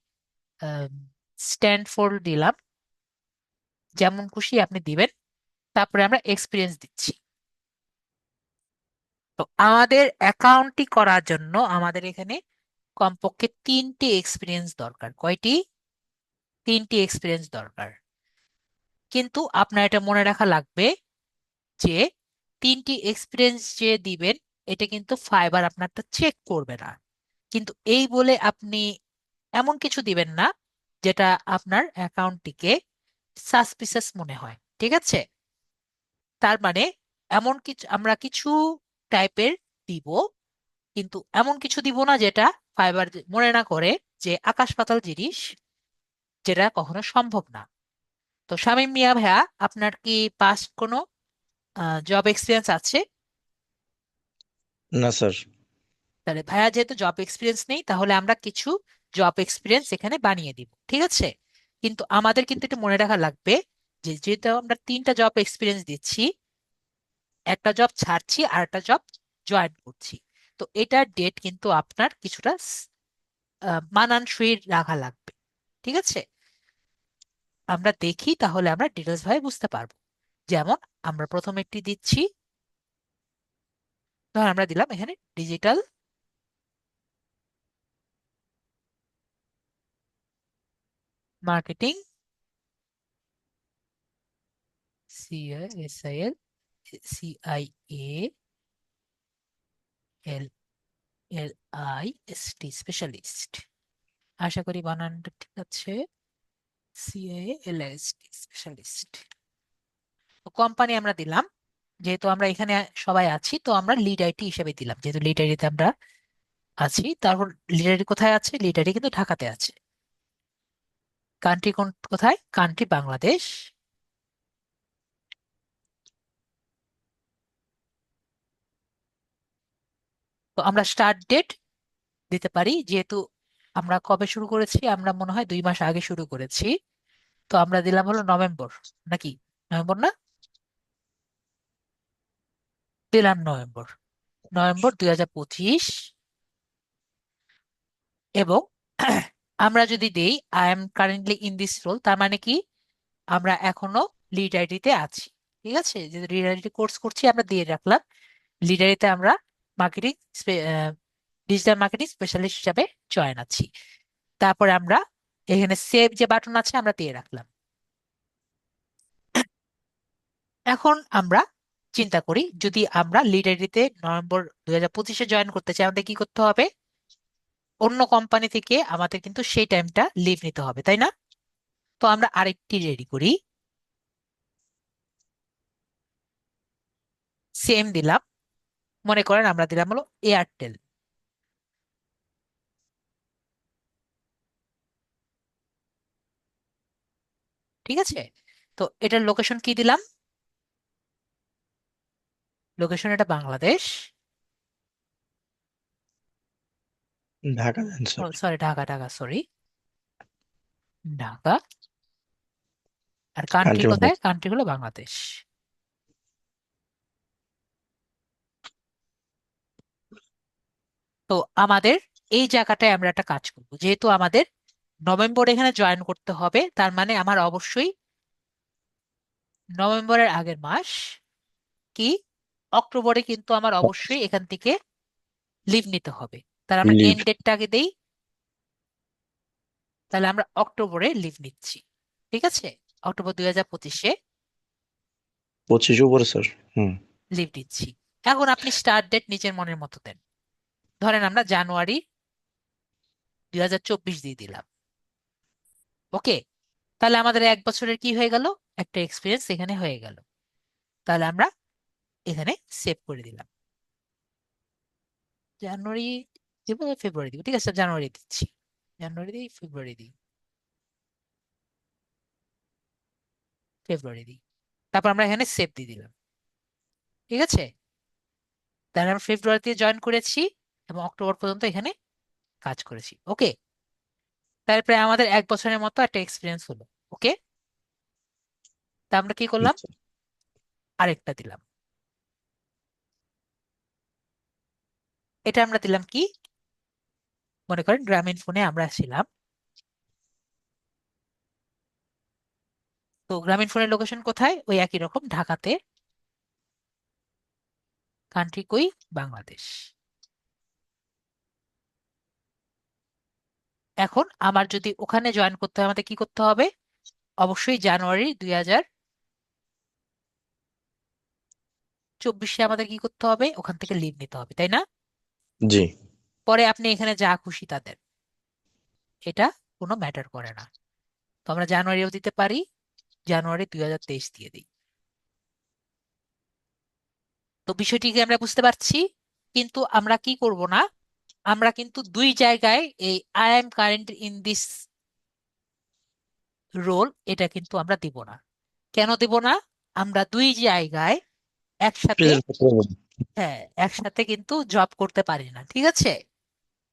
স্ট্যান্ড ফর দিলাম, যেমন খুশি আপনি দিবেন। তারপরে আমরা এক্সপিরিয়েন্স দিচ্ছি। তো আমাদের অ্যাকাউন্টটি করার জন্য আমাদের এখানে কমপক্ষে 3টি এক্সপিরিয়েন্স দরকার। কয়টি? 3টি এক্সপিরিয়েন্স দরকার। কিন্তু আপনার এটা মনে রাখা লাগবে যে 3টি এক্সপিরিয়েন্স যে দিবেন এটা কিন্তু ফাইবার আপনারটা চেক করবে না। কিন্তু এই বলে আপনি এমন কিছু দিবেন না যেটা আপনার অ্যাকাউন্টটিকে সাসপিসাস মনে হয়, ঠিক আছে? তার মানে এমন কিছু আমরা কিছু টাইপের দিব, কিন্তু এমন কিছু দিব না যেটা ফাইবার মনে না করে যে আকাশ পাতাল জিনিস, যেটা কখনো সম্ভব না। তো শামীম মিয়া ভাইয়া, আপনার কি পাস্ট কোনো জব এক্সপিরিয়েন্স আছে? না স্যার। তাহলে ভাইয়া যেহেতু জব এক্সপিরিয়েন্স নেই, তাহলে আমরা কিছু জব এক্সপিরিয়েন্স এখানে বানিয়ে দিব, ঠিক আছে? কিন্তু আমাদের কিন্তু এটা মনে রাখা লাগবে যে যেহেতু আমরা 3টা জব এক্সপিরিয়েন্স দিচ্ছি, একটা জব ছাড়ছি আর একটা জব জয়েন করছি, তো এটার ডেট কিন্তু আপনার কিছুটা মানানসই রাখা লাগবে, ঠিক আছে? আমরা দেখি তাহলে আমরা ডিটেলস ভাবে বুঝতে পারবো। যেমন আমরা প্রথম একটি দিচ্ছি, ধর আমরা দিলাম এখানে ডিজিটাল মার্কেটিং, CISIL, আশা করি বানানটা ঠিক আছে। CILST specialist. কোম্পানি আমরা দিলাম, যেহেতু আমরা এখানে সবাই আছি তো আমরা লিড আইটি হিসেবে দিলাম, যেহেতু লিড আইটিতে আমরা আছি। তারপর লিড আইটি কোথায় আছে? লিড আইটি কিন্তু ঢাকাতে আছে। কান্ট্রি কোন কোথায়? কান্ট্রি বাংলাদেশ। তো আমরা স্টার্ট ডেট দিতে পারি, যেহেতু আমরা কবে শুরু করেছি, আমরা মনে হয় 2 মাস আগে শুরু করেছি। তো আমরা দিলাম হলো নভেম্বর, নাকি? নভেম্বর না? দিলাম নভেম্বর। নভেম্বর 2025। এবং আমরা যদি দেই I am currently in this role, তার মানে কি আমরা এখনো লিড আইডিতে আছি, ঠিক আছে? যে লিড আইডি কোর্স করছি আমরা দিয়ে রাখলাম। লিড আইডিতে আমরা মার্কেটিং, ডিজিটাল মার্কেটিং স্পেশালিস্ট হিসাবে জয়েন আছি। তারপরে আমরা এখানে সেভ যে বাটন আছে আমরা দিয়ে রাখলাম। এখন আমরা চিন্তা করি, যদি আমরা লিড আইডিতে নভেম্বর 2025-এ জয়েন করতে চাই, আমাদের কি করতে হবে? অন্য কোম্পানি থেকে আমাদের কিন্তু সেই টাইমটা লিভ নিতে হবে, তাই না? তো আমরা আরেকটি রেডি করি, সেম দিলাম। মনে করেন আমরা দিলাম হলো এয়ারটেল, ঠিক আছে? তো এটার লোকেশন কি দিলাম? লোকেশন এটা বাংলাদেশ। ঢাকা দেন ও sir. Sorry, Dhaka, Dhaka, sorry, Dhaka. আর কান্ট্রি কান্ট্রি কোথায়? কান্ট্রি হলো বাংলাদেশ। তো আমাদের এই জায়গাটায় আমরা একটা কাজ করব, যেহেতু আমাদের নভেম্বর এখানে জয়েন করতে হবে, তার মানে আমার অবশ্যই নভেম্বরের আগের মাস কি অক্টোবরে কিন্তু আমার অবশ্যই এখান থেকে লিভ নিতে হবে। তাহলে আমরা লিভ এন্ড ডেটটা আগে দেই। তাহলে আমরা অক্টোবরে লিভ নিচ্ছি, ঠিক আছে? অক্টোবর 2025-এ 25 উপরে স্যার। হুম। লিভ দিচ্ছি। এখন আপনি স্টার্ট ডেট নিজের মনের মতো দেন। ধরেন আমরা জানুয়ারি 2024 দিয়ে দিলাম। ওকে, তাহলে আমাদের 1 বছরের কি হয়ে গেল? একটা এক্সপিরিয়েন্স এখানে হয়ে গেল। তাহলে আমরা এখানে সেভ করে দিলাম। জানুয়ারি দিব না ফেব্রুয়ারি দিব? ঠিক আছে, জানুয়ারি দিচ্ছি। জানুয়ারি দিই, ফেব্রুয়ারি দিই, ফেব্রুয়ারি দিই। তারপর আমরা এখানে সেভ দিয়ে দিলাম, ঠিক আছে? তাহলে আমরা ফেব্রুয়ারিতে জয়েন করেছি এবং অক্টোবর পর্যন্ত এখানে কাজ করেছি। ওকে, তাহলে প্রায় আমাদের 1 বছরের মতো একটা এক্সপিরিয়েন্স হলো। ওকে, তা আমরা কি করলাম? আচ্ছা। আরেকটা দিলাম। এটা আমরা দিলাম কি, মনে করেন গ্রামীণ ফোনে আমরা ছিলাম। তো গ্রামীণ ফোনের লোকেশন কোথায়, ওই একই রকম ঢাকাতে, কান্ট্রি কই, বাংলাদেশ। এখন আমার যদি ওখানে জয়েন করতে হয়, আমাদের কি করতে হবে? অবশ্যই জানুয়ারি 2024 আমাদের কি করতে হবে, ওখান থেকে লিভ নিতে হবে, তাই না? জি। পরে আপনি এখানে যা খুশি তা দেন, এটা কোনো ম্যাটার করে না। তো আমরা জানুয়ারিও দিতে পারি, জানুয়ারি 2023 দিয়ে দিই। তো বিষয়টিকে আমরা বুঝতে পারছি। কিন্তু আমরা কি করব না, আমরা কিন্তু দুই জায়গায় এই I am current in this role, এটা কিন্তু আমরা দিব না। কেন দিব না? আমরা দুই জায়গায় একসাথে, প্রেজেন্ট করতে পারবেন। হ্যাঁ, একসাথে কিন্তু জব করতে পারি না, ঠিক আছে?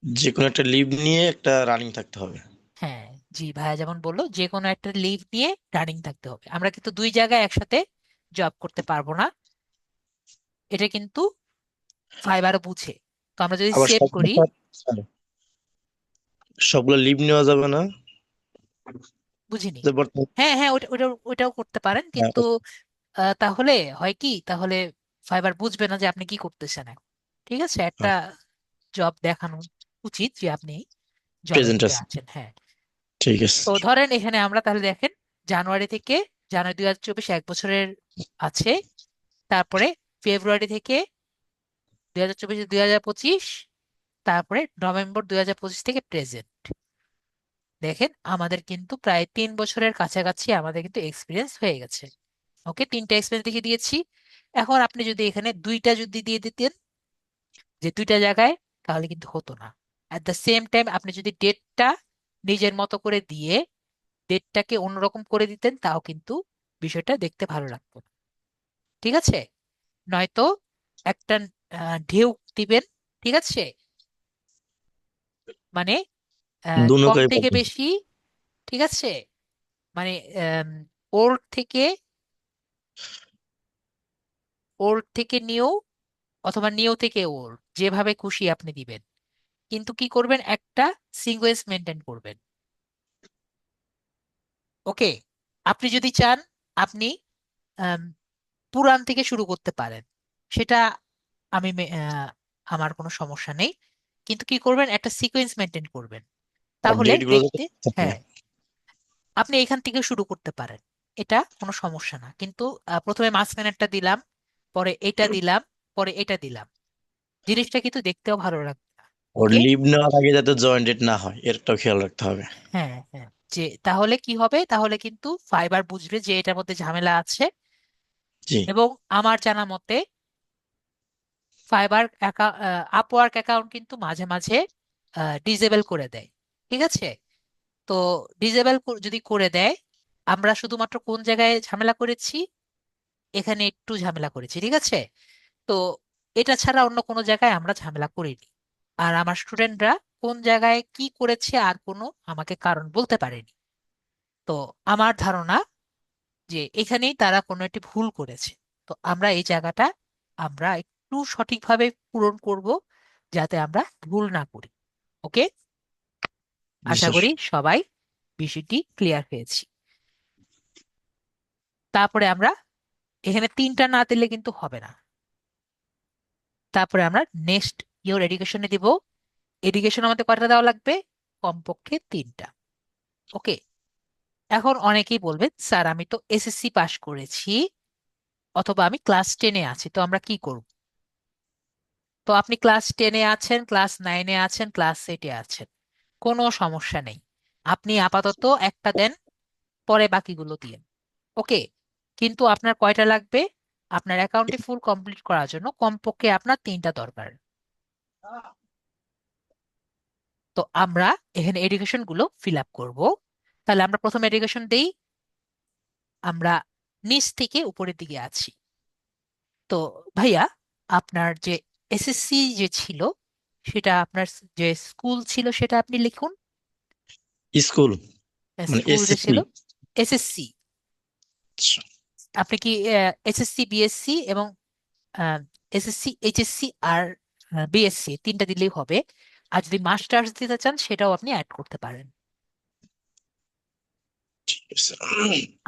যে কোনো একটা লিভ নিয়ে একটা রানিং থাকতে হবে। হ্যাঁ, জি, ভাইয়া যেমন বললো, যে কোনো একটা লিভ নিয়ে রানিং থাকতে হবে। আমরা কিন্তু দুই জায়গায় একসাথে জব করতে পারবো না, এটা কিন্তু ফাইবার বুঝে। তো আমরা যদি আবার সেভ সবগুলো করি। স্যার, সবগুলো লিভ নেওয়া যাবে না। বুঝিনি। যে বর্তমান। হ্যাঁ হ্যাঁ, ওটাও করতে পারেন, হ্যাঁ, কিন্তু তাহলে হয় কি, তাহলে ফাইবার বুঝবে না যে আপনি কি করতেছেন এখন। ঠিক আছে, একটা জব দেখানো উচিত যে আপনি জবের প্রেজেন্ট মধ্যে আছে। আছেন, হ্যাঁ। ঠিক আছে। তো ধরেন এখানে আমরা তাহলে দেখেন, জানুয়ারি থেকে, জানুয়ারি 2024 1 বছরের আছে। তারপরে ফেব্রুয়ারি থেকে 2024 2025, তারপরে নভেম্বর 2025 থেকে প্রেজেন্ট। দেখেন আমাদের কিন্তু প্রায় 3 বছরের কাছাকাছি আমাদের কিন্তু এক্সপিরিয়েন্স হয়ে গেছে। ওকে, তিনটা এক্সপিরিয়েন্স দেখিয়ে দিয়েছি। এখন আপনি যদি এখানে দুইটা যদি দিয়ে দিতেন, যে দুইটা জায়গায়, তাহলে কিন্তু হতো না। অ্যাট দ্য সেম টাইম আপনি যদি ডেটটা নিজের মতো করে দিয়ে ডেটটাকে অন্যরকম করে দিতেন, তাও কিন্তু বিষয়টা দেখতে ভালো লাগতো না। ঠিক আছে? নয়তো একটা ঢেউ দিবেন, ঠিক আছে, মানে কম দুনকাই থেকে পাবেন। বেশি, ঠিক আছে, মানে ওল্ড থেকে, ওল্ড থেকে নিউ, অথবা নিউ থেকে ওল্ড, যেভাবে খুশি আপনি দিবেন। কিন্তু কি করবেন, একটা সিকোয়েন্স মেনটেন করবেন। ওকে, আপনি যদি চান, আপনি আম, পুরাণ থেকে শুরু করতে পারেন, সেটা আমি আমার কোনো সমস্যা নেই। কিন্তু কি করবেন, একটা সিকোয়েন্স মেনটেন করবেন, আর তাহলে ডেট গুলো যাতে দেখতে, ঠিক থাকে। হ্যাঁ, আপনি এখান থেকে শুরু করতে পারেন, এটা কোনো সমস্যা না। কিন্তু প্রথমে মাঝখানেরটা দিলাম, পরে এটা দিলাম, পরে এটা দিলাম, জিনিসটা কিন্তু দেখতেও ভালো লাগবে না। ওর ওকে, লিভ নেওয়ার আগে যাতে জয়েন্ট ডেট না হয় এরটাও খেয়াল রাখতে হবে। হ্যাঁ হ্যাঁ, যে তাহলে কি হবে, তাহলে কিন্তু ফাইবার বুঝবে যে এটার মধ্যে ঝামেলা আছে। জি। এবং আমার জানা মতে ফাইবার আপওয়ার্ক অ্যাকাউন্ট কিন্তু মাঝে মাঝে ডিসেবল করে দেয়। ঠিক আছে? তো ডিসেবল যদি করে দেয়, আমরা শুধুমাত্র কোন জায়গায় ঝামেলা করেছি, এখানে একটু ঝামেলা করেছি, ঠিক আছে? তো এটা ছাড়া অন্য কোনো জায়গায় আমরা ঝামেলা করিনি। আর আমার স্টুডেন্টরা কোন জায়গায় কি করেছে আর কোনো আমাকে কারণ বলতে পারেনি। তো আমার ধারণা যে এখানেই তারা কোনো একটি ভুল করেছে। তো আমরা এই জায়গাটা আমরা একটু সঠিকভাবে পূরণ করব, যাতে আমরা ভুল না করি। ওকে, জি আশা স্যার। করি সবাই বিষয়টি ক্লিয়ার হয়েছি। তারপরে আমরা এখানে তিনটা না দিলে কিন্তু হবে না। তারপরে আমরা নেক্সট ইয়োর এডুকেশনে দিব। এডুকেশন আমাদের কয়টা দেওয়া লাগবে? কমপক্ষে তিনটা। ওকে, এখন অনেকেই বলবেন, স্যার আমি তো এসএসসি পাশ করেছি, অথবা আমি ক্লাস 10-এ আছি, তো আমরা কি করব? তো আপনি ক্লাস 10-এ আছেন, ক্লাস 9-এ আছেন, ক্লাস 8-এ আছেন, কোনো সমস্যা নেই। আপনি আপাতত একটা দেন, পরে বাকিগুলো দিয়ে। ওকে, কিন্তু আপনার কয়টা লাগবে? আপনার অ্যাকাউন্টে ফুল কমপ্লিট করার জন্য কমপক্ষে আপনার তিনটা দরকার। তো আমরা এখানে এডুকেশন গুলো ফিল আপ করবো। তাহলে আমরা প্রথম এডুকেশন দেই। আমরা নিচ থেকে উপরের দিকে আছি। তো ভাইয়া, আপনার যে এসএসসি যে ছিল, সেটা আপনার যে স্কুল ছিল সেটা আপনি লিখুন। স্কুল মানে স্কুল যে এসএসসি। ছিল, এসএসসি, আপনি কি এসএসসি, বিএসসি এবং এসএসসি, এইচএসসি আর বিএসসি তিনটা দিলেই হবে। আর যদি মাস্টার্স দিতে চান সেটাও আপনি অ্যাড করতে পারেন। ঠিক আছে।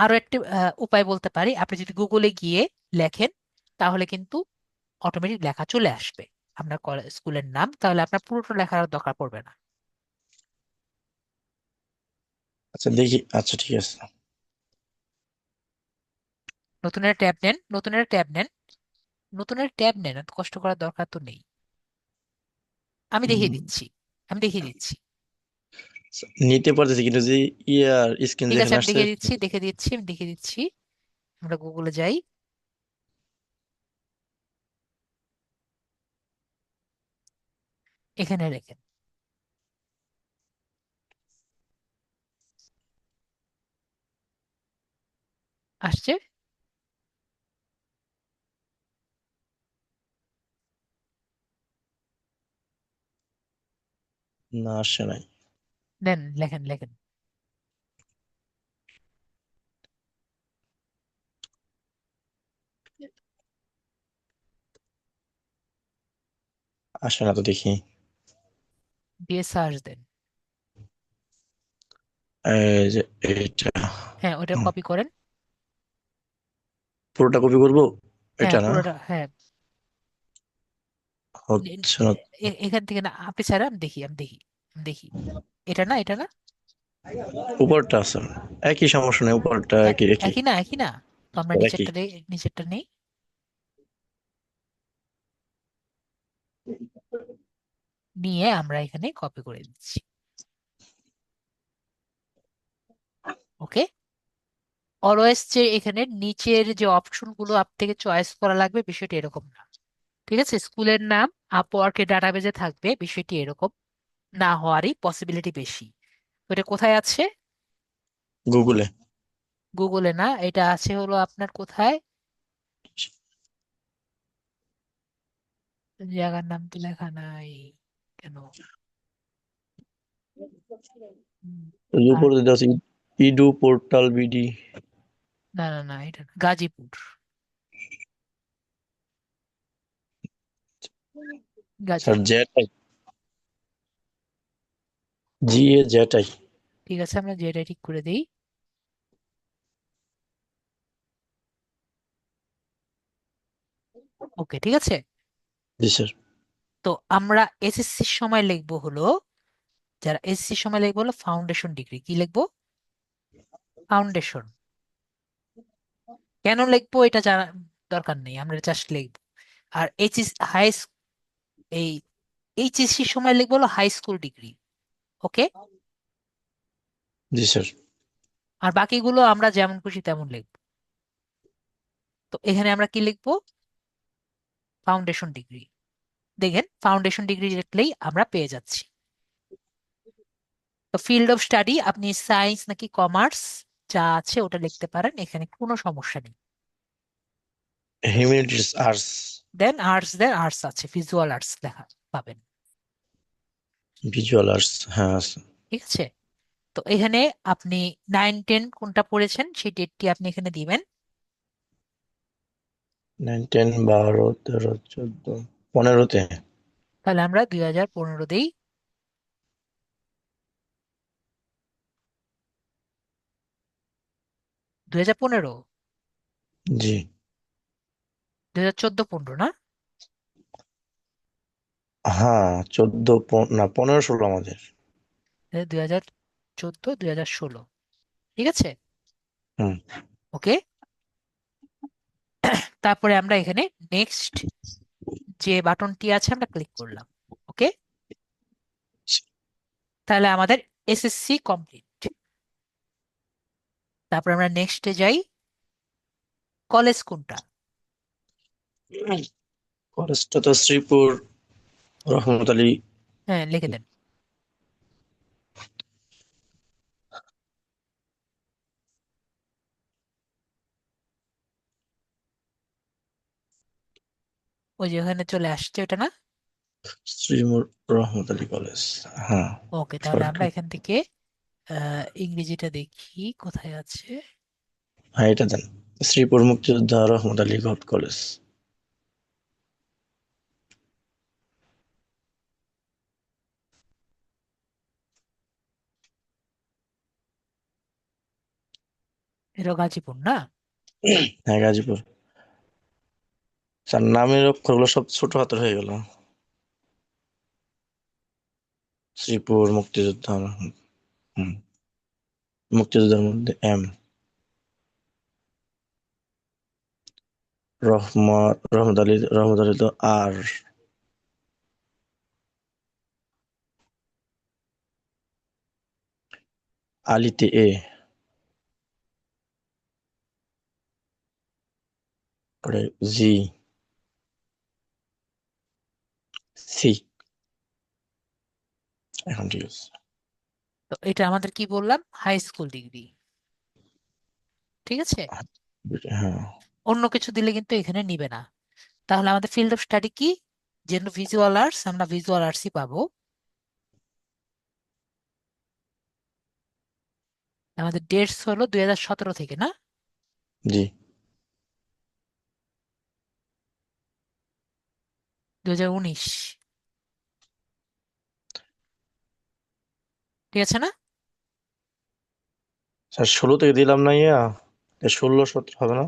আরো একটি উপায় বলতে পারি, আপনি যদি গুগলে গিয়ে লেখেন তাহলে কিন্তু অটোমেটিক লেখা চলে আসবে আপনার স্কুলের নাম, তাহলে আপনার পুরোটা লেখার আর দরকার পড়বে না। আচ্ছা দেখি, আচ্ছা ঠিক আছে। নতুনের ট্যাব নেন, নতুনের ট্যাব নেন, নতুনের ট্যাব নেন, এত কষ্ট করার দরকার তো নেই। আমি দেখিয়ে হুম, দিচ্ছি, আমি দেখিয়ে দিচ্ছি। নিতে পারতেছি কিন্তু যে ইয়ার স্ক্রিন ঠিক আছে, যেখানে আমি আসছে। দেখিয়ে দিচ্ছি, দেখে দিচ্ছি, আমি দেখিয়ে দিচ্ছি। আমরা গুগলে যাই, এখানে রেখেন। আসছে। না, আসছে নাই। দেন, লেখেন লেখেন। আসে না তো দেখি। দিয়ে সার্চ দেন। এই যে এইটা। হ্যাঁ, ওটা হুম, কপি করেন। পুরোটা কপি করব? হ্যাঁ এটা না, পুরোটা, হ্যাঁ। নে- হচ্ছে না। এখান থেকে না, আপনি ছাড়া আমি দেখি, আমি দেখি, আমি দেখি। এটা না, এটা না। উপরটা আছে, একই সমস্যা নেই, উপরটা একই একই। একই না, একই না। তো আমরা একই। নিচেরটা নিচেরটা নেই, নিয়ে আমরা এখানে কপি করে দিচ্ছি। ওকে। অলওয়েজ যে এখানে নিচের যে অপশন গুলো আপ থেকে চয়েস করা লাগবে, বিষয়টি এরকম না। ঠিক আছে, স্কুলের নাম আপওয়ার্কের ডাটাবেজে থাকবে, বিষয়টি এরকম না হওয়ারই পসিবিলিটি বেশি। তো এটা কোথায় আছে? গুগলে। গুগলে না, এটা আছে হলো আপনার কোথায়, জায়গার নাম তো লেখা নাই কেন? হুম, ওই যে আর উপরে দেওয়া আছে, ইডু পোর্টাল বিডি। না না না, এটা না, গাজীপুর, স্যার গাজীপুর। জেটাই, জি এ জেটাই। ঠিক আছে, আমরা যেটা ঠিক করে দিই। ওকে, ঠিক আছে। জি স্যার। তো আমরা এসএসসির সময় লিখবো হলো, যারা এসএসসির সময় লিখবো হলো ফাউন্ডেশন ডিগ্রি, কি লিখবো? ফাউন্ডেশন। কেন লিখবো এটা জানা দরকার নেই, আমরা জাস্ট লিখবো। আর এইচএস হাই, এই এইচএসসির সময় লিখবো হলো হাই স্কুল ডিগ্রি। ওকে। জি স্যার। আর বাকিগুলো আমরা যেমন খুশি তেমন লিখবো। তো এখানে আমরা কি লিখবো? Foundation degree. দেখেন, ফাউন্ডেশন ডিগ্রি লিখলেই আমরা পেয়ে যাচ্ছি। তো ফিল্ড অফ স্টাডি আপনি সায়েন্স নাকি কমার্স যা আছে ওটা লিখতে পারেন, এখানে কোনো সমস্যা নেই। Humanities arts. দেন আর্টস আছে, ভিজুয়াল আর্টস লেখা পাবেন। ভিজুয়াল আর্টস, হ্যাঁ আছে। ঠিক আছে। তো এখানে আপনি 9-10 কোনটা পড়েছেন সেই ডেটটি আপনি এখানে দিবেন। 9, 10, 12, 13, 14, 15-তে। তাহলে আমরা 2015 দিই। 2015, জি। 2014-15 না? হ্যাঁ 14, না 15, 16 আমাদের। 2014, 2016। ঠিক আছে। হুম। ওকে। তারপরে আমরা এখানে নেক্সট যে বাটনটি আছে আমরা ক্লিক করলাম। ওকে। তাহলে আমাদের এসএসসি কমপ্লিট। তারপর আমরা নেক্সটে যাই, কলেজ কোনটা? কলেজটা তো শ্রীপুর রহমত আলী। হ্যাঁ, লিখে দেন। ওই যে ওখানে চলে আসছে, ওটা না? শ্রীপুর রহমত আলী কলেজ। হ্যাঁ। ওকে, তাহলে আমরা সরকারি। এখান থেকে ইংরেজিটা দেখি কোথায় আছে। হ্যাঁ এটা দেন, শ্রীপুর মুক্তিযোদ্ধা রহমত আলী গভর্নমেন্ট কলেজ। এটা গাজীপুর না? হ্যাঁ, গাজীপুর। স্যার নামের অক্ষরগুলো সব ছোট হাতের হয়ে গেল। শ্রীপুর মুক্তিযোদ্ধা। হুম, মুক্তিযোদ্ধার মধ্যে এম। রহমত আলী তো আর। আলিতে এ। পরে জি। সি। এখন ঠিক আছে। তো এটা আমাদের কি বললাম, হাই স্কুল ডিগ্রি। ঠিক আছে। হ্যাঁ অন্য কিছু দিলে কিন্তু এখানে নিবে না। তাহলে আমাদের ফিল্ড অফ স্টাডি কি? যেহেতু ভিজুয়াল আর্টস, আমরা ভিজুয়াল আর্টসই পাবো। আমাদের ডেটস হলো 2017 থেকে না? জি 2019। ঠিক আছে না? স্যার 16 থেকে দিলাম না ইয়া, 16-17 হবে না?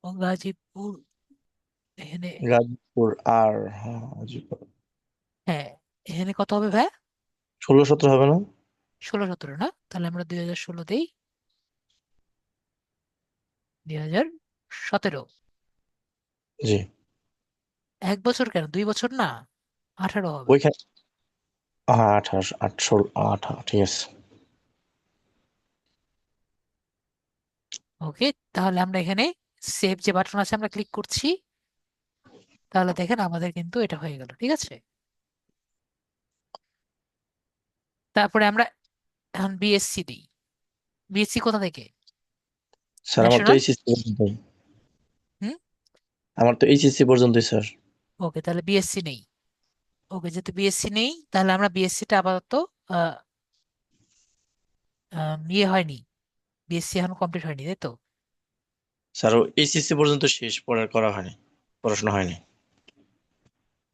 ও গাজীপুর এখানে। গাজীপুর আর, হ্যাঁ গাজীপুর। হ্যাঁ, এখানে কত হবে ভাই? 16-17 হবে না? 16-17 না? তাহলে আমরা 2016 দেই। 2017। জি 1 বছর কেন, 2 বছর না? 18 হবে। ওইখানে। হ্যাঁ 18, 18, 18 ঠিক আছে। ওকে, তাহলে আমরা এখানে সেভ যে বাটন আছে আমরা ক্লিক করছি। তাহলে দেখেন আমাদের কিন্তু এটা হয়ে গেল। ঠিক আছে। তারপরে আমরা এখন বিএসসি দিই। বিএসসি কোথা থেকে? স্যার আমার তো ন্যাশনাল। এইচএসসি পর্যন্তই। হুম। আমার তো এইচএসসি পর্যন্তই স্যার। ওকে, তাহলে বিএসসি নেই। ওকে, যেহেতু বিএসসি নেই তাহলে আমরা বিএসসিটা আপাতত আহ, ইয়ে হয়নি, বিএসসি এখন কমপ্লিট হয়নি, তাই তো? স্যার এইচএসসি পর্যন্ত শেষ, পড়া করা হয়নি, পড়াশোনা হয়নি।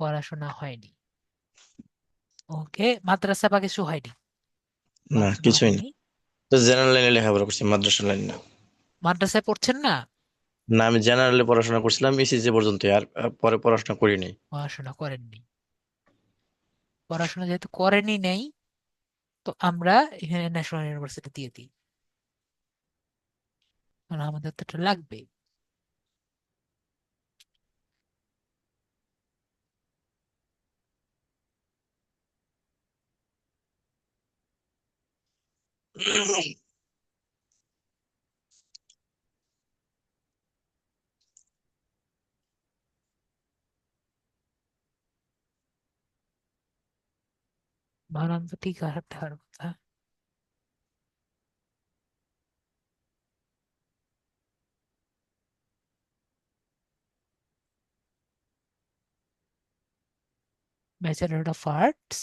পড়াশোনা হয়নি। ওকে, মাদ্রাসা বা কিছু হয়নি? না পড়াশোনা কিছুই না। হয়নি। তো জেনারেল লাইনে লেখাপড়া করছি, মাদ্রাসা লাইনে না। মাদ্রাসায় পড়ছেন না? না আমি জেনারেলে পড়াশোনা করছিলাম এইচএসসি পর্যন্ত, আর পরে পড়াশোনা করিনি। পড়াশোনা করেননি। পড়াশোনা যেহেতু করেনি নেই, তো আমরা এখানে ন্যাশনাল ইউনিভার্সিটি দিয়ে দিই, কারণ আমাদের তো এটা লাগবে। বানান তো ঠিক থাকার কথা। Bachelor of arts.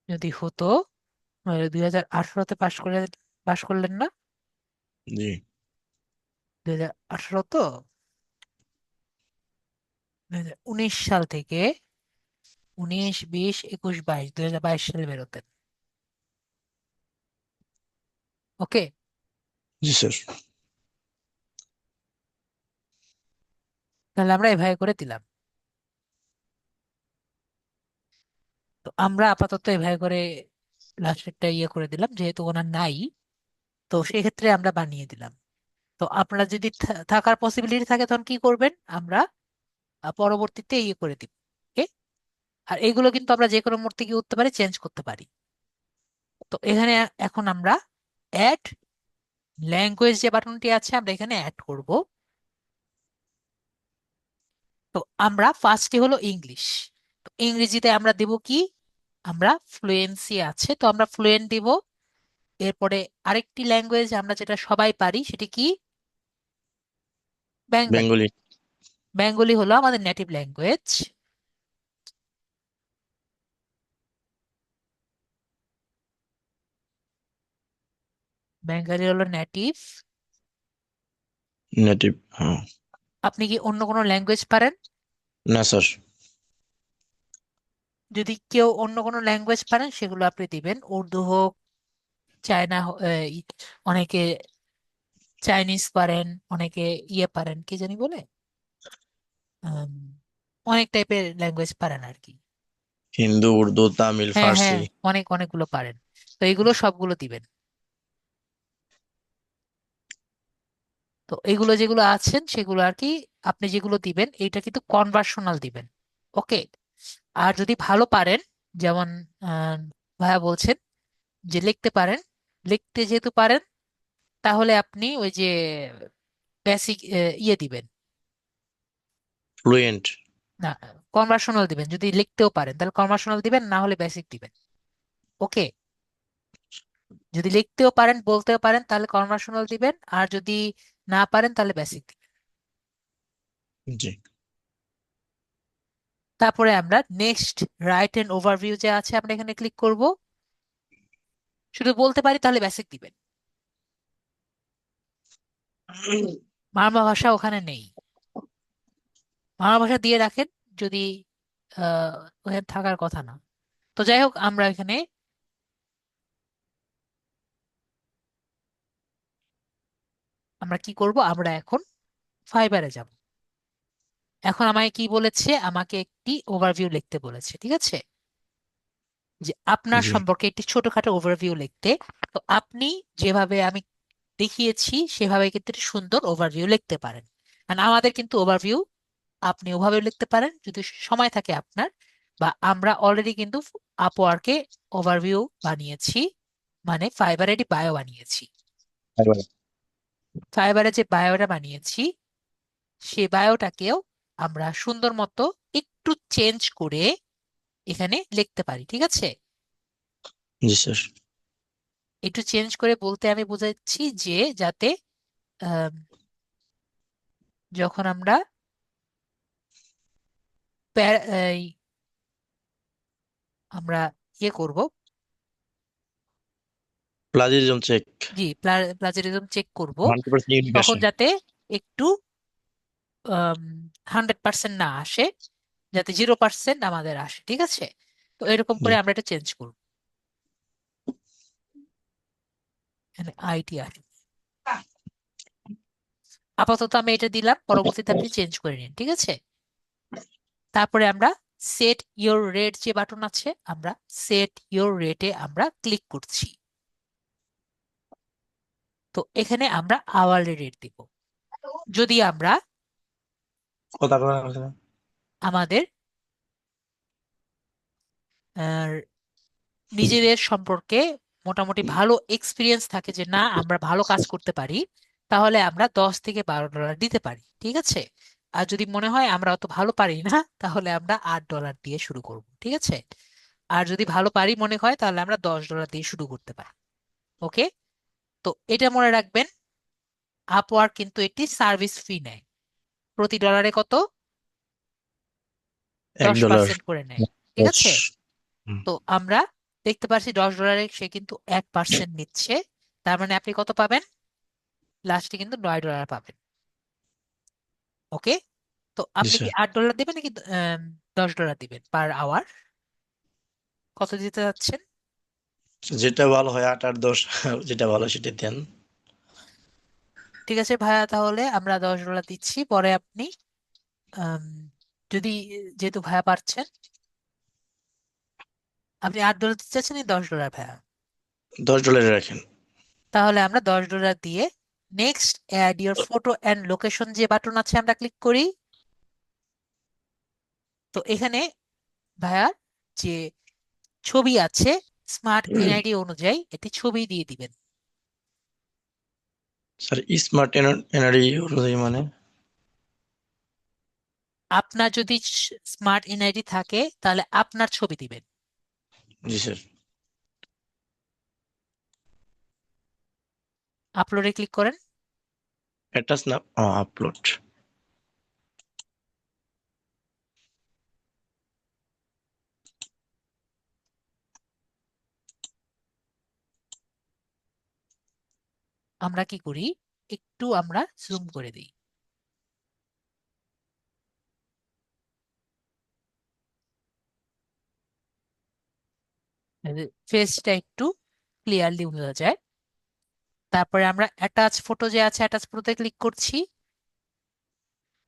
যদি হতো, 2018-তে পাশ করলেন না? জি 2018 তো 2019 সাল থেকে 19, 20, 21, 22, 2022 সালে বেরোতেন। ওকে। জি স্যার। তাহলে আমরা এভাবে করে দিলাম। তো আমরা আপাতত এভাবে করে লাস্টেরটা ইয়ে করে দিলাম, যেহেতু ওনার নাই। তো সেক্ষেত্রে আমরা বানিয়ে দিলাম। তো আপনারা যদি থাকার পসিবিলিটি থাকে তখন কি করবেন, আমরা পরবর্তীতে ইয়ে করে দিব। ওকে। আর এইগুলো কিন্তু আমরা যে কোনো মুহূর্তে কি করতে পারি, চেঞ্জ করতে পারি। তো এখানে এখন আমরা অ্যাড ল্যাঙ্গুয়েজ যে বাটনটি আছে আমরা এখানে অ্যাড করব। তো আমরা ফার্স্টে হলো ইংলিশ। তো ইংরেজিতে আমরা দেব কি, আমরা ফ্লুয়েন্সি আছে তো আমরা ফ্লুয়েন্ট দিব। এরপরে আরেকটি ল্যাঙ্গুয়েজ আমরা যেটা সবাই পারি সেটি কি, বেঙ্গলি। বেঙ্গলি। বেঙ্গলি হলো আমাদের নেটিভ ল্যাঙ্গুয়েজ। বেঙ্গলি হলো নেটিভ। নেটিভ, হ্যাঁ। আপনি কি অন্য কোনো ল্যাঙ্গুয়েজ পারেন? না স্যার। যদি কেউ অন্য কোনো ল্যাঙ্গুয়েজ পারেন সেগুলো আপনি দিবেন, উর্দু হোক, চায়না অনেকে চাইনিজ পারেন, অনেকে ইয়ে পারেন, কি জানি বলে, আম, অনেক টাইপের ল্যাঙ্গুয়েজ পারেন আর কি। হিন্দু, উর্দু, তামিল, হ্যাঁ হ্যাঁ, ফার্সি। অনেকগুলো পারেন। তো এগুলো সবগুলো দিবেন। তো এগুলো যেগুলো আছেন সেগুলো আর কি আপনি যেগুলো দিবেন এটা কিন্তু কনভার্সনাল দিবেন। ওকে। আর যদি ভালো পারেন, যেমন আহ, ভাইয়া বলছেন যে লিখতে পারেন, লিখতে যেহেতু পারেন তাহলে আপনি ওই যে বেসিক ইয়ে দিবেন। ফ্লুয়েন্ট। না, কনভার্সনাল দিবেন। যদি লিখতেও পারেন তাহলে কনভার্সনাল দিবেন, না হলে বেসিক দিবেন। ওকে। যদি লিখতেও পারেন বলতেও পারেন তাহলে কনভার্সনাল দিবেন, আর যদি না পারেন তাহলে বেসিক দিবেন। জি। তারপরে আমরা নেক্সট রাইট এন্ড ওভারভিউ যে আছে আমরা এখানে ক্লিক করব। শুধু বলতে পারি তাহলে বেসিক দিবেন। বাংলা ভাষা ওখানে নেই। বাংলা ভাষা দিয়ে রাখেন যদি আহ ওখানে থাকার কথা না। তো যাই হোক, আমরা এখানে আমরা কি করব, আমরা এখন ফাইবারে যাব। এখন আমাকে কি বলেছে, আমাকে একটি ওভারভিউ লিখতে বলেছে, ঠিক আছে, যে আপনার জি। সম্পর্কে একটি ছোটখাটো ওভারভিউ লিখতে। তো আপনি যেভাবে আমি দেখিয়েছি সেভাবে কিন্তু একটি সুন্দর ওভারভিউ লিখতে পারেন। আর আমাদের কিন্তু ওভারভিউ আপনি ওভাবে লিখতে পারেন যদি সময় থাকে আপনার, বা আমরা অলরেডি কিন্তু আপওয়ার্কে ওভারভিউ বানিয়েছি, মানে ফাইবারে একটি বায়ো বানিয়েছি। ফাইবার। ফাইবারে যে বায়োটা বানিয়েছি সেই বায়োটাকেও আমরা সুন্দর মতো একটু চেঞ্জ করে এখানে লিখতে পারি, ঠিক আছে। জি স্যার। একটু চেঞ্জ করে বলতে আমি বোঝাচ্ছি যে যাতে আম, যখন আমরা এই আমরা ইয়ে করব, প্লাজিয়ারিজম চেক। জি, প্লাজারিজম চেক করব, 100% ইউনিক তখন আসে। যাতে একটু 100% না আসে, যাতে 0% আমাদের আসে, ঠিক আছে। তো এরকম জি। করে আমরা এটা চেঞ্জ করব। এখানে আইটি আসে। আপাতত আমি এটা দিলাম, পরবর্তীতে আপনি চেঞ্জ করে নিন, ঠিক আছে। তারপরে আমরা সেট ইওর রেট যে বাটন আছে, আমরা সেট ইওর রেটে আমরা ক্লিক করছি। তো এখানে আমরা আওয়ারলি রেট দিব। যদি আমরা কথা বলা হচ্ছে না। আমাদের আহ, নিজেদের সম্পর্কে মোটামুটি ভালো এক্সপিরিয়েন্স থাকে যে না আমরা ভালো কাজ করতে পারি, তাহলে আমরা $10 থেকে $12 দিতে পারি, ঠিক আছে। আর যদি মনে হয় আমরা অত ভালো পারি না তাহলে আমরা $8 দিয়ে শুরু করব, ঠিক আছে। আর যদি ভালো পারি মনে হয় তাহলে আমরা $10 দিয়ে শুরু করতে পারি। ওকে। তো এটা মনে রাখবেন, আপওয়ার্ক কিন্তু একটি সার্ভিস ফি নেয়। প্রতি ডলারে কত? দশ $1। পার্সেন্ট করে নেয়, ঠিক 10। আছে। হুম। তো আমরা দেখতে পাচ্ছি $10 সে কিন্তু 1% নিচ্ছে। তার মানে আপনি কত পাবেন? লাস্টে কিন্তু $9 পাবেন। ওকে। তো জি আপনি কি স্যার। $8 দিবেন নাকি $10 দিবেন পার আওয়ার? কত দিতে যাচ্ছেন? যেটা ভালো হয় 8 আর 10, যেটা ভালো সেটা দেন। ঠিক আছে ভাইয়া, তাহলে আমরা $10 দিচ্ছি। পরে আপনি আম, যদি, যেহেতু ভাইয়া পারছেন, আপনি $8 দিতে চাচ্ছেন এই $10 ভাইয়া, $10 রাখেন। তাহলে আমরা $10 দিয়ে next add your photo and location যে বাটন আছে আমরা ক্লিক করি। তো এখানে ভাইয়ার যে ছবি আছে স্মার্ট এনআইডি অনুযায়ী একটি ছবি দিয়ে দিবেন। স্যার স্মার্ট এনআরই অনুযায়ী মানে? আপনার যদি স্মার্ট এনআইডি থাকে তাহলে আপনার ছবি দিবেন। জি স্যার। আপলোডে ক্লিক করেন। অ্যাটাচ না, আপলোড। আমরা কি করি, একটু আমরা জুম করে দিই। ফেসটা একটু ক্লিয়ারলি বোঝা যায়। তারপরে আমরা অ্যাটাচ ফটো যে আছে, অ্যাটাচ ফটোতে ক্লিক করছি,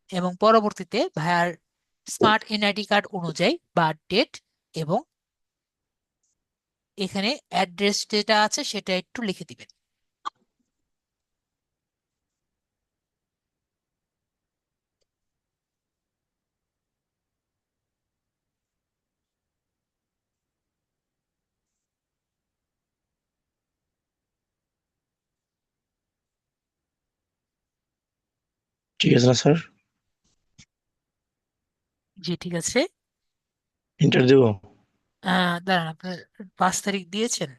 এবং পরবর্তীতে ভাইয়ার স্মার্ট এনআইডি কার্ড অনুযায়ী বার্থ ডেট এবং এখানে অ্যাড্রেস যেটা আছে সেটা একটু লিখে দিবেন। ঠিক আছে না স্যার? জি ঠিক আছে। ইন্টার দেবো? দাঁড়ান, আপনার 5 তারিখ দিয়েছেন?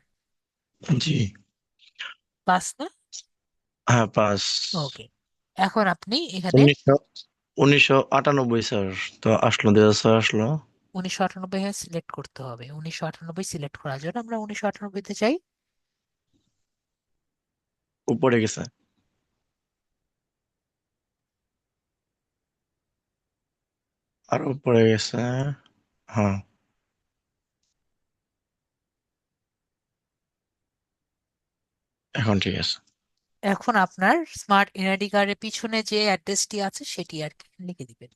জি। 5 না? হ্যাঁ, পাস। ওকে। এখন আপনি এখানে 1998 স্যার। তো আসলো, 2000 আসলো। 1998 সিলেক্ট করতে হবে। 1998 সিলেক্ট করার জন্য আমরা 1998-তে যাই। উপরে গেছে। আর উপরে গেছে। হ্যাঁ, এখন ঠিক আছে। এখন আপনার স্মার্ট এনআইডি কার্ডের পিছনে যে অ্যাড্রেসটি আছে সেটি আর কি লিখে দিবেন।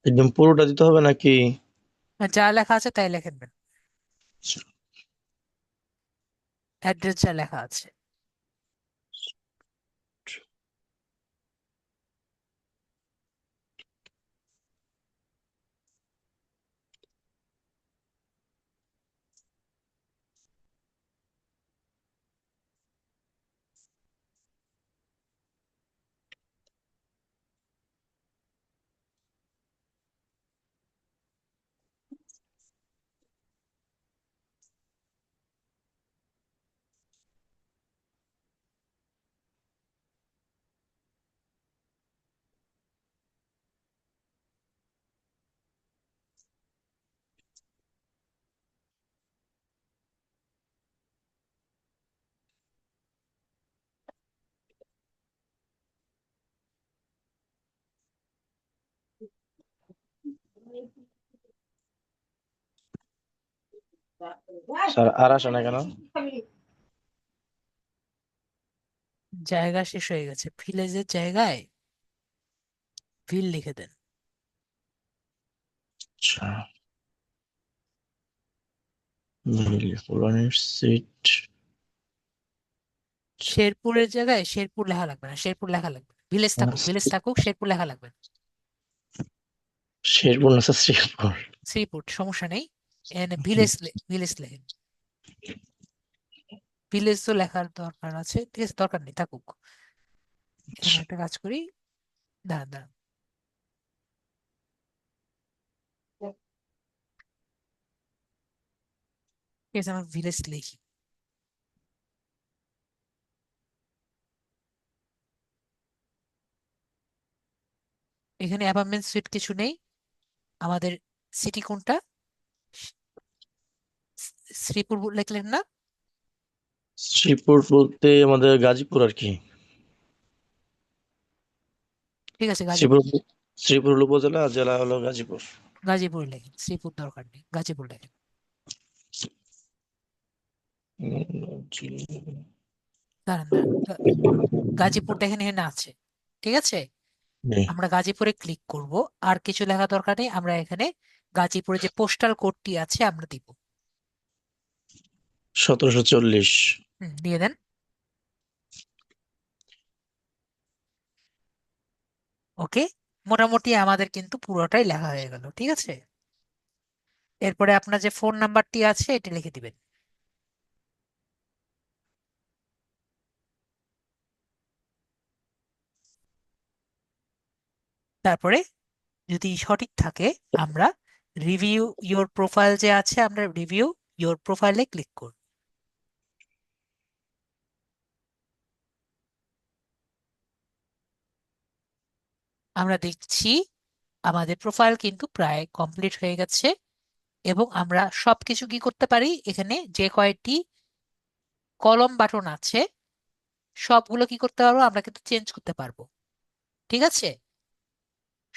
একদম পুরোটা দিতে হবে নাকি? আর যা লেখা আছে তাই লিখে দেবেন, অ্যাড্রেস যা লেখা আছে। স্যার আর আসে না কেন? জায়গা শেষ হয়ে গেছে, ভিলেজের জায়গায় ভিল লিখে দেন। আচ্ছা, ফুলবাড়ির সিট। শেরপুরের জায়গায় শেরপুর লেখা লাগবে না, শেরপুর লেখা লাগবে না। ভিলেজ থাকুক, ভিলেজ থাকুক, শেরপুর লেখা লাগবে না। শেরপুর না স্যার, শ্রীপুর। শ্রীপুর সমস্যা নেই, এখানে ভিলেজ, ভিলেজ লেখেন। ভিলেজ তো লেখার দরকার আছে, ঠিক আছে, দরকার নেই, থাকুক। এখানে একটা কাজ করি, দাঁড়ান দাঁড়ান, ঠিক আছে, আমরা ভিলেজ লিখি। এখানে অ্যাপার্টমেন্ট সুইট কিছু নেই। আমাদের সিটি কোনটা? শ্রীপুর লিখলেন না? শ্রীপুর বলতে আমাদের গাজীপুর আর কি। ঠিক আছে, শ্রীপুর, গাজীপুর। শ্রীপুর হলো উপজেলা, আর জেলা হলো গাজীপুর। গাজীপুর লেখেন, শ্রীপুর দরকার নেই, গাজীপুর লেখেন। দাঁড়ান দাঁড়ান, গাজীপুরটা এখানে এখানে আছে, ঠিক আছে। জি। আমরা গাজীপুরে ক্লিক করব। আর কিছু লেখা দরকার নেই, আমরা এখানে গাজীপুরে যে পোস্টাল কোডটি আছে আমরা দিব। 1740। দিয়ে দেন। ওকে, মোটামুটি আমাদের কিন্তু পুরোটাই লেখা হয়ে গেল, ঠিক আছে। এরপরে আপনার যে ফোন নাম্বারটি আছে এটা লিখে দিবেন। তারপরে যদি সঠিক থাকে আমরা রিভিউ ইওর প্রোফাইল যে আছে আমরা রিভিউ ইওর প্রোফাইলে ক্লিক করব। আমরা দেখছি আমাদের প্রোফাইল কিন্তু প্রায় কমপ্লিট হয়ে গেছে এবং আমরা সবকিছু কি করতে পারি, এখানে যে কয়টি কলম বাটন আছে সবগুলো কি করতে পারবো, আমরা কিন্তু চেঞ্জ করতে পারবো। ঠিক আছে, জি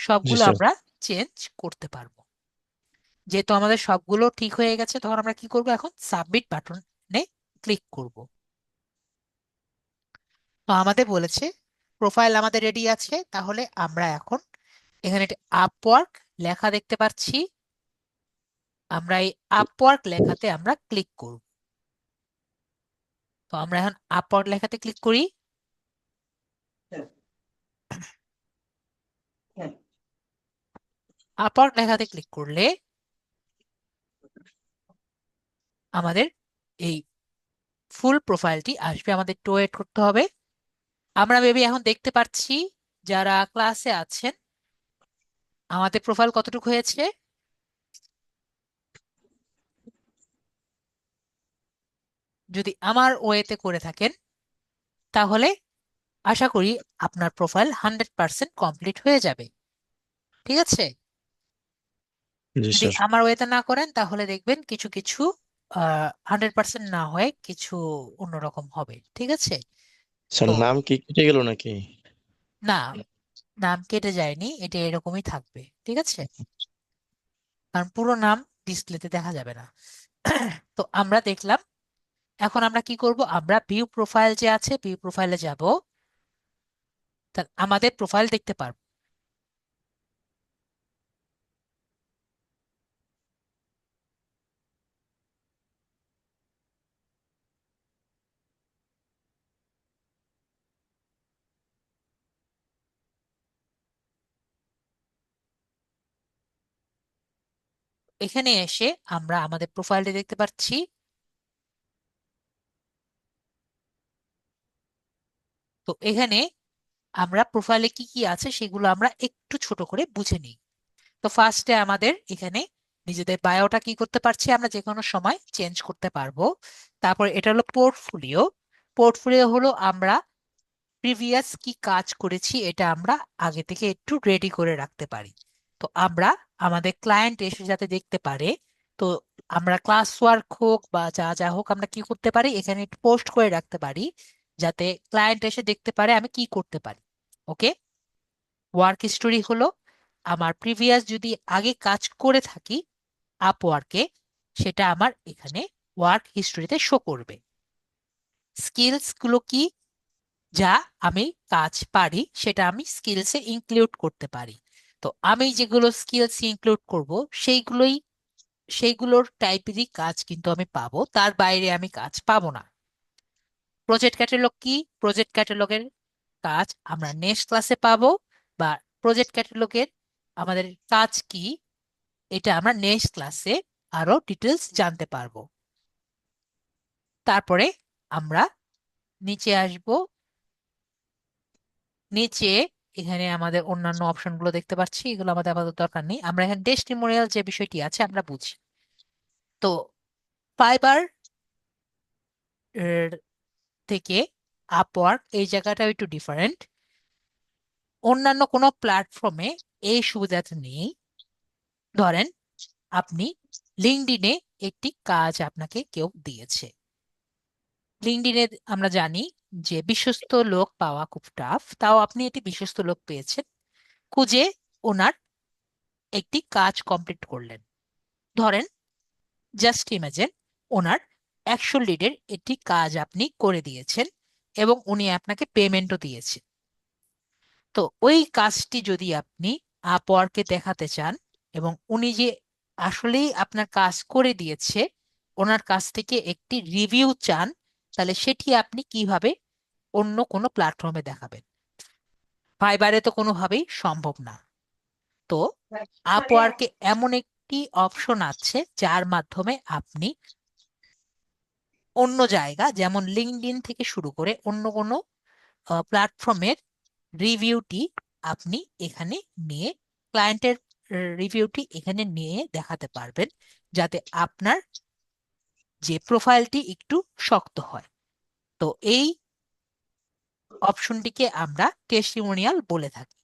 সবগুলো স্যার। আমরা চেঞ্জ করতে পারবো। যেহেতু আমাদের সবগুলো ঠিক হয়ে গেছে তখন আমরা কি করব, এখন সাবমিট বাটনে ক্লিক করব। তো আমাদের বলেছে প্রোফাইল আমাদের রেডি আছে, তাহলে আমরা এখন এখানে একটা আপওয়ার্ক লেখা দেখতে পাচ্ছি, আমরা এই আপওয়ার্ক লেখাতে আমরা ক্লিক করব। তো আমরা এখন আপওয়ার্ক লেখাতে ক্লিক করি। আপওয়ার্ক লেখাতে ক্লিক করলে আমাদের এই ফুল প্রোফাইলটি আসবে, আমাদের একটু ওয়েট করতে হবে। আমরা মেবি এখন দেখতে পাচ্ছি যারা ক্লাসে আছেন আমাদের প্রোফাইল কতটুকু হয়েছে। যদি আমার ওয়েতে করে থাকেন তাহলে আশা করি আপনার প্রোফাইল 100% কমপ্লিট হয়ে যাবে। ঠিক আছে, জি যদি স্যার। আমার ওয়েতে না করেন তাহলে দেখবেন কিছু কিছু 100% না হয়ে কিছু অন্যরকম হবে। ঠিক আছে, স্যার তো নাম কি কেটে গেল নাকি? না, নাম কেটে যায়নি, এটা এরকমই থাকবে। ঠিক আছে, কারণ পুরো নাম ডিসপ্লেতে দেখা যাবে না। তো আমরা দেখলাম, এখন আমরা কি করব, আমরা ভিউ প্রোফাইল যে আছে ভিউ প্রোফাইলে যাব, তা আমাদের প্রোফাইল দেখতে পারবো। এখানে এসে আমরা আমাদের প্রোফাইলটি দেখতে পাচ্ছি। তো এখানে আমরা প্রোফাইলে কি কি আছে সেগুলো আমরা একটু ছোট করে বুঝে নিই। তো ফার্স্টে আমাদের এখানে নিজেদের বায়োটা কি করতে পারছি, আমরা যে কোনো সময় চেঞ্জ করতে পারবো। তারপর এটা হলো পোর্টফোলিও। পোর্টফোলিও হলো আমরা প্রিভিয়াস কি কাজ করেছি এটা আমরা আগে থেকে একটু রেডি করে রাখতে পারি। তো আমরা আমাদের ক্লায়েন্ট এসে যাতে দেখতে পারে, তো আমরা ক্লাস ওয়ার্ক হোক বা যা যা হোক আমরা কি করতে পারি এখানে একটু পোস্ট করে রাখতে পারি, যাতে ক্লায়েন্ট এসে দেখতে পারে আমি কি করতে পারি। ওকে, ওয়ার্ক হিস্টোরি হলো আমার প্রিভিয়াস যদি আগে কাজ করে থাকি আপওয়ার্কে, সেটা আমার এখানে ওয়ার্ক হিস্টোরিতে শো করবে। স্কিলস গুলো কি, যা আমি কাজ পারি সেটা আমি স্কিলসে ইনক্লুড করতে পারি। তো আমি যেগুলো স্কিলস ইনক্লুড করব সেইগুলোই, সেইগুলোর টাইপেরই কাজ কিন্তু আমি পাবো, তার বাইরে আমি কাজ পাবো না। প্রজেক্ট ক্যাটালগ কি, প্রজেক্ট ক্যাটালগের কাজ আমরা নেক্সট ক্লাসে পাবো, বা প্রজেক্ট ক্যাটালগের আমাদের কাজ কি এটা আমরা নেক্সট ক্লাসে আরো ডিটেলস জানতে পারবো। তারপরে আমরা নিচে আসব, নিচে এখানে আমাদের অন্যান্য অপশনগুলো দেখতে পাচ্ছি, এগুলো আমাদের আপাতত দরকার নেই। আমরা এখানে টেস্টিমোনিয়াল যে বিষয়টি আছে আমরা বুঝি। তো ফাইবার এর থেকে আপওয়ার্ক এই জায়গাটা একটু ডিফারেন্ট, অন্যান্য কোনো প্ল্যাটফর্মে এই সুবিধাটা নেই। ধরেন আপনি লিঙ্কডইনে একটি কাজ আপনাকে কেউ দিয়েছে, লিঙ্কডইনে আমরা জানি যে বিশ্বস্ত লোক পাওয়া খুব টাফ, তাও আপনি এটি বিশ্বস্ত লোক পেয়েছেন, খুঁজে ওনার একটি কাজ কমপ্লিট করলেন। ধরেন জাস্ট ইমাজিন ওনার 100 লিডের একটি কাজ আপনি করে দিয়েছেন এবং উনি আপনাকে পেমেন্টও দিয়েছে। তো ওই কাজটি যদি আপনি আপওয়ার্কে দেখাতে চান এবং উনি যে আসলেই আপনার কাজ করে দিয়েছে ওনার কাছ থেকে একটি রিভিউ চান, তাহলে সেটি আপনি কিভাবে অন্য কোনো প্ল্যাটফর্মে দেখাবেন? ফাইবারে তো কোনোভাবেই সম্ভব না। তো আপওয়ার্কে এমন একটি অপশন আছে যার মাধ্যমে আপনি অন্য জায়গা যেমন লিঙ্কডইন থেকে শুরু করে অন্য কোনো প্ল্যাটফর্মের রিভিউটি আপনি এখানে নিয়ে ক্লায়েন্টের রিভিউটি এখানে নিয়ে দেখাতে পারবেন, যাতে আপনার যে প্রোফাইলটি একটু শক্ত হয়। তো এই অপশনটিকে আমরা টেস্টিমোনিয়াল বলে থাকি।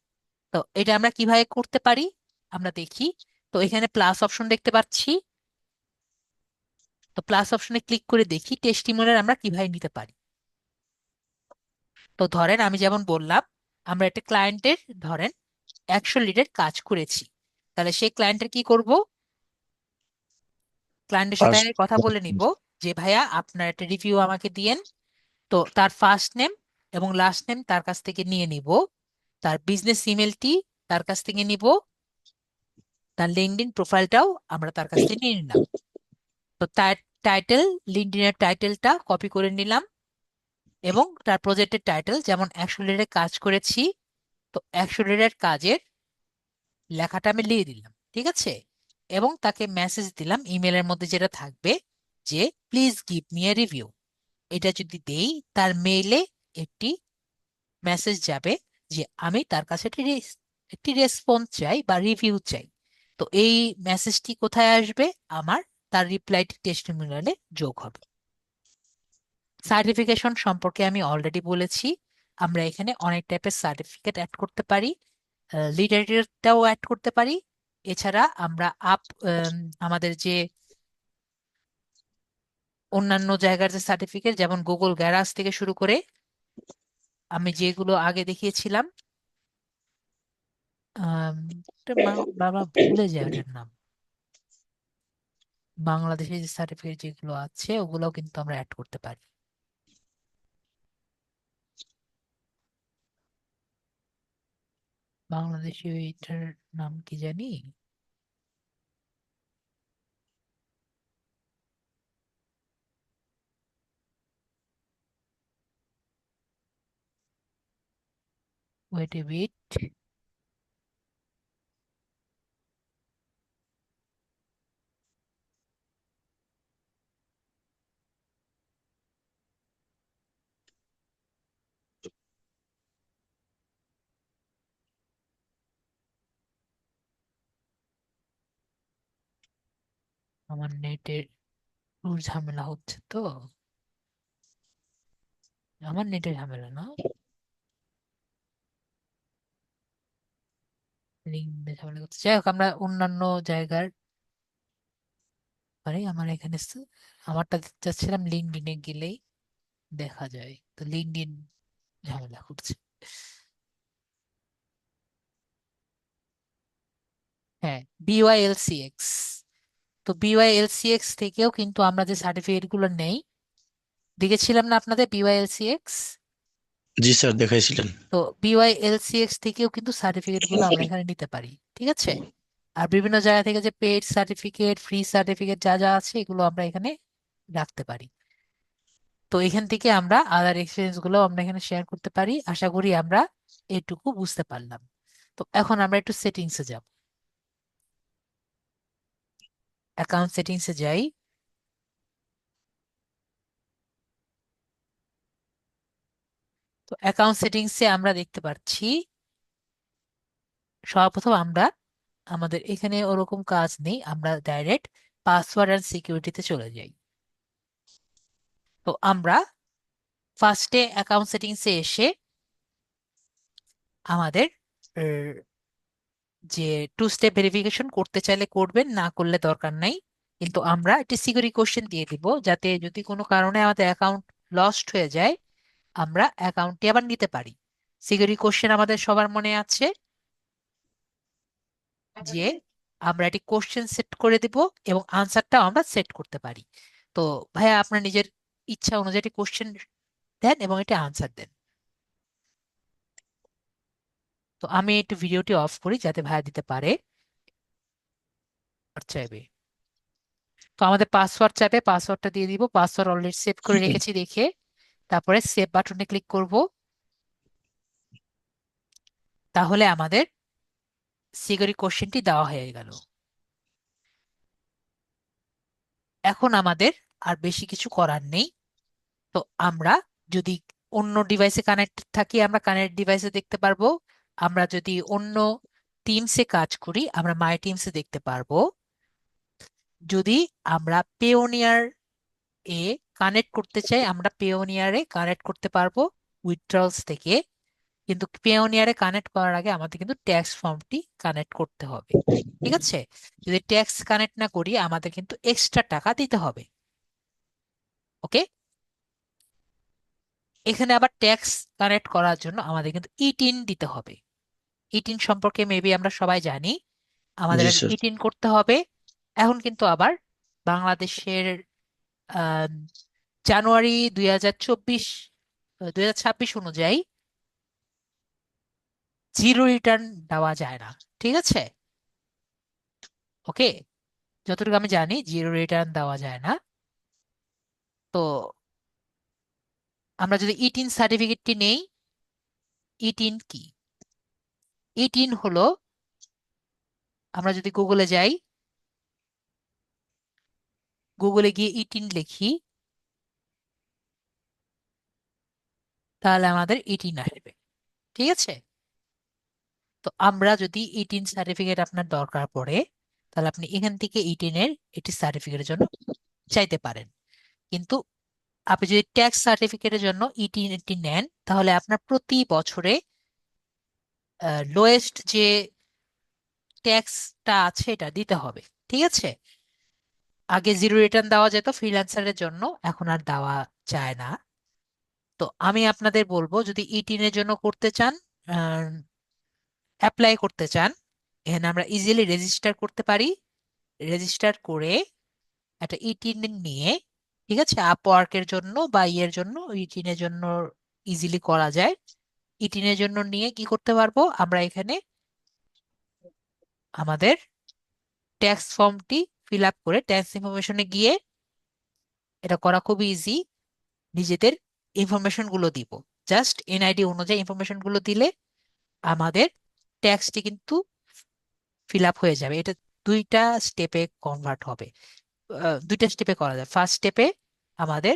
তো এটা আমরা কিভাবে করতে পারি আমরা দেখি। তো এখানে প্লাস অপশন দেখতে পাচ্ছি। তো প্লাস অপশনে ক্লিক করে দেখি টেস্টিমোনিয়াল আমরা কিভাবে নিতে পারি। তো ধরেন আমি যেমন বললাম, আমরা একটা ক্লায়েন্টের ধরেন 100 লিডের কাজ করেছি, তাহলে সেই ক্লায়েন্টের কি করব, ক্লায়েন্টের সাথে ফার্স্ট। কথা বলে নিব যে ভাইয়া আপনার একটা রিভিউ আমাকে দিয়েন। তো তার ফার্স্ট নেম এবং লাস্ট নেম তার কাছ থেকে নিয়ে নিব, তার বিজনেস ইমেলটি তার কাছ থেকে নিব, তার লিঙ্কডইন প্রোফাইলটাও আমরা তার কাছ থেকে নিয়ে নিলাম। তো তার টাইটেল, লিঙ্কডইনের টাইটেলটা কপি করে নিলাম, এবং তার প্রজেক্টের টাইটেল যেমন 100 লিডের কাজ করেছি, তো 100 লিডের কাজের লেখাটা আমি লিখে দিলাম, ঠিক আছে। এবং তাকে মেসেজ দিলাম ইমেলের মধ্যে যেটা থাকবে, যে please give me a review. এটা যদি দেই, তার মেইলে একটি মেসেজ যাবে যে আমি তার কাছে একটি রেসপন্স চাই বা রিভিউ চাই। তো এই মেসেজটি কোথায় আসবে, আমার তার রিপ্লাইটি টেস্টিমোনিয়ালে যোগ হবে। সার্টিফিকেশন সম্পর্কে আমি অলরেডি বলেছি, আমরা এখানে অনেক টাইপের সার্টিফিকেট অ্যাড করতে পারি, লিটারেচারটাও অ্যাড করতে পারি। এছাড়া আমরা আমাদের যে অন্যান্য জায়গার যে সার্টিফিকেট, যেমন গুগল গ্যারাজ থেকে শুরু করে আমি যেগুলো আগে দেখিয়েছিলাম, আম, বাবা ভুলে যায় ওটার নাম, বাংলাদেশের যে সার্টিফিকেট যেগুলো আছে ওগুলোও কিন্তু আমরা অ্যাড করতে পারি। বাংলাদেশি এটার নাম কি জানি, ওয়েট এ বিট, আমার নেটের ঝামেলা হচ্ছে তো, আমার নেটের ঝামেলা না, লিঙ্ক ঝামেলা করছে। যাই হোক, আমরা অন্যান্য জায়গার পারি। আমার এখানে আমারটা দিতে চাচ্ছিলাম, লিঙ্কডইনে গেলেই দেখা যায়, তো লিঙ্কডইন ঝামেলা করছে। হ্যাঁ, বিওয়াইএলসিএক্স। তো বিওয়াইএলসিএক্স থেকেও কিন্তু আমরা যে সার্টিফিকেট গুলো নেই, দেখেছিলাম না আপনাদের বিওয়াইএলসিএক্স। জি স্যার, দেখাইছিলেন। তো বিওয়াইএলসিএক্স থেকেও কিন্তু সার্টিফিকেট গুলো আমরা এখানে নিতে পারি, ঠিক আছে। আর বিভিন্ন জায়গা থেকে যে পেড সার্টিফিকেট, ফ্রি সার্টিফিকেট যা যা আছে এগুলো আমরা এখানে রাখতে পারি। তো এখান থেকে আমরা আদার এক্সপিরিয়েন্স গুলো আমরা এখানে শেয়ার করতে পারি। আশা করি আমরা এটুকু বুঝতে পারলাম। তো এখন আমরা একটু সেটিংসে যাব, অ্যাকাউন্ট সেটিংসে যাই। তো অ্যাকাউন্ট সেটিংসে আমরা দেখতে পাচ্ছি, সর্বপ্রথম আমরা আমাদের এখানে ওরকম কাজ নেই, আমরা ডাইরেক্ট পাসওয়ার্ড অ্যান্ড সিকিউরিটিতে চলে যাই। তো আমরা ফার্স্টে অ্যাকাউন্ট সেটিংসে এসে আমাদের যে টু স্টেপ ভেরিফিকেশন করতে চাইলে করবেন, না করলে দরকার নাই। কিন্তু আমরা একটি সিকিউরিটি কোশ্চেন দিয়ে দিব, যাতে যদি কোনো কারণে আমাদের অ্যাকাউন্ট লস্ট হয়ে যায়, আমরা অ্যাকাউন্টটি আবার নিতে পারি। সিকিউরিটি কোশ্চেন আমাদের সবার মনে আছে যে আমরা একটি কোশ্চেন সেট করে দিব এবং আনসারটাও আমরা সেট করতে পারি। তো ভাইয়া আপনার নিজের ইচ্ছা অনুযায়ী একটি কোশ্চেন দেন এবং এটা আনসার দেন। তো আমি একটু ভিডিওটি অফ করি যাতে ভাইয়া দিতে পারে। চাইবে, তো আমাদের পাসওয়ার্ড চাইবে, পাসওয়ার্ডটা দিয়ে দিব। পাসওয়ার্ড অলরেডি সেভ করে রেখেছি দেখে, তারপরে সেভ বাটনে ক্লিক করব। তাহলে আমাদের সিকিউরিটি কোশ্চেনটি দেওয়া হয়ে গেল। এখন আমাদের আর বেশি কিছু করার নেই। তো আমরা যদি অন্য ডিভাইসে কানেক্ট থাকি, আমরা কানেক্ট ডিভাইসে দেখতে পারবো। আমরা যদি অন্য টিমসে কাজ করি, আমরা মাই টিমসে দেখতে পারবো যদি আমরা পেওনিয়ার এ কানেক্ট করতে চাই, আমরা পেওনিয়ারে কানেক্ট করতে পারবো উইথড্রলস থেকে। কিন্তু পেওনিয়ারে কানেক্ট করার আগে আমাদের কিন্তু ট্যাক্স ফর্মটি কানেক্ট করতে হবে। ঠিক আছে? যদি ট্যাক্স কানেক্ট না করি আমাদের কিন্তু এক্সট্রা টাকা দিতে হবে। ওকে, এখানে আবার ট্যাক্স কানেক্ট করার জন্য আমাদের কিন্তু ইটিন দিতে হবে। ইটিন সম্পর্কে মেবি আমরা সবাই জানি, আমাদের জি আগে স্যার। ইটিন করতে হবে। এখন কিন্তু আবার বাংলাদেশের আহ, জানুয়ারি 2026 অনুযায়ী জিরো রিটার্ন দেওয়া যায় না। ঠিক আছে? ওকে, যতটুকু আমি জানি জিরো রিটার্ন দেওয়া যায় না। তো আমরা যদি ইটিন সার্টিফিকেটটি নেই, ইটিন কি? ইটিন হলো, আমরা যদি গুগলে যাই, গুগলে গিয়ে ইটিন লিখি, তাহলে আমাদের ইটিন আসবে। ঠিক আছে? তো আমরা যদি ইটিন সার্টিফিকেট আপনার দরকার পড়ে, তাহলে আপনি এখান থেকে ইটিনের একটি সার্টিফিকেটের জন্য চাইতে পারেন। কিন্তু আপনি যদি ট্যাক্স সার্টিফিকেটের জন্য ইটিনটি নেন, তাহলে আপনার প্রতি বছরে লোয়েস্ট যে ট্যাক্সটা আছে এটা দিতে হবে। ঠিক আছে? আগে জিরো রিটার্ন দেওয়া যেত ফ্রিল্যান্সারের জন্য, এখন আর দেওয়া যায় না। তো আমি আপনাদের বলবো, যদি ইটিনের জন্য করতে চান, অ্যাপ্লাই করতে চান, এখানে আমরা ইজিলি রেজিস্টার করতে পারি। রেজিস্টার করে একটা ইটিন নিয়ে, ঠিক আছে, আপওয়ার্কের জন্য বা ইয়ের জন্য, ইটিনের জন্য ইজিলি করা যায়। ইটিনের জন্য নিয়ে কি করতে পারবো, আমরা এখানে আমাদের ট্যাক্স ফর্মটি ফিল আপ করে ট্যাক্স ইনফরমেশনে গিয়ে, এটা করা খুবই ইজি, নিজেদের ইনফরমেশন গুলো দিব। জাস্ট এনআইডি অনুযায়ী ইনফরমেশন গুলো দিলে আমাদের ট্যাক্সটি কিন্তু ফিল আপ হয়ে যাবে। এটা দুইটা স্টেপে কনভার্ট হবে, দুইটা স্টেপে করা যায়। ফার্স্ট স্টেপে আমাদের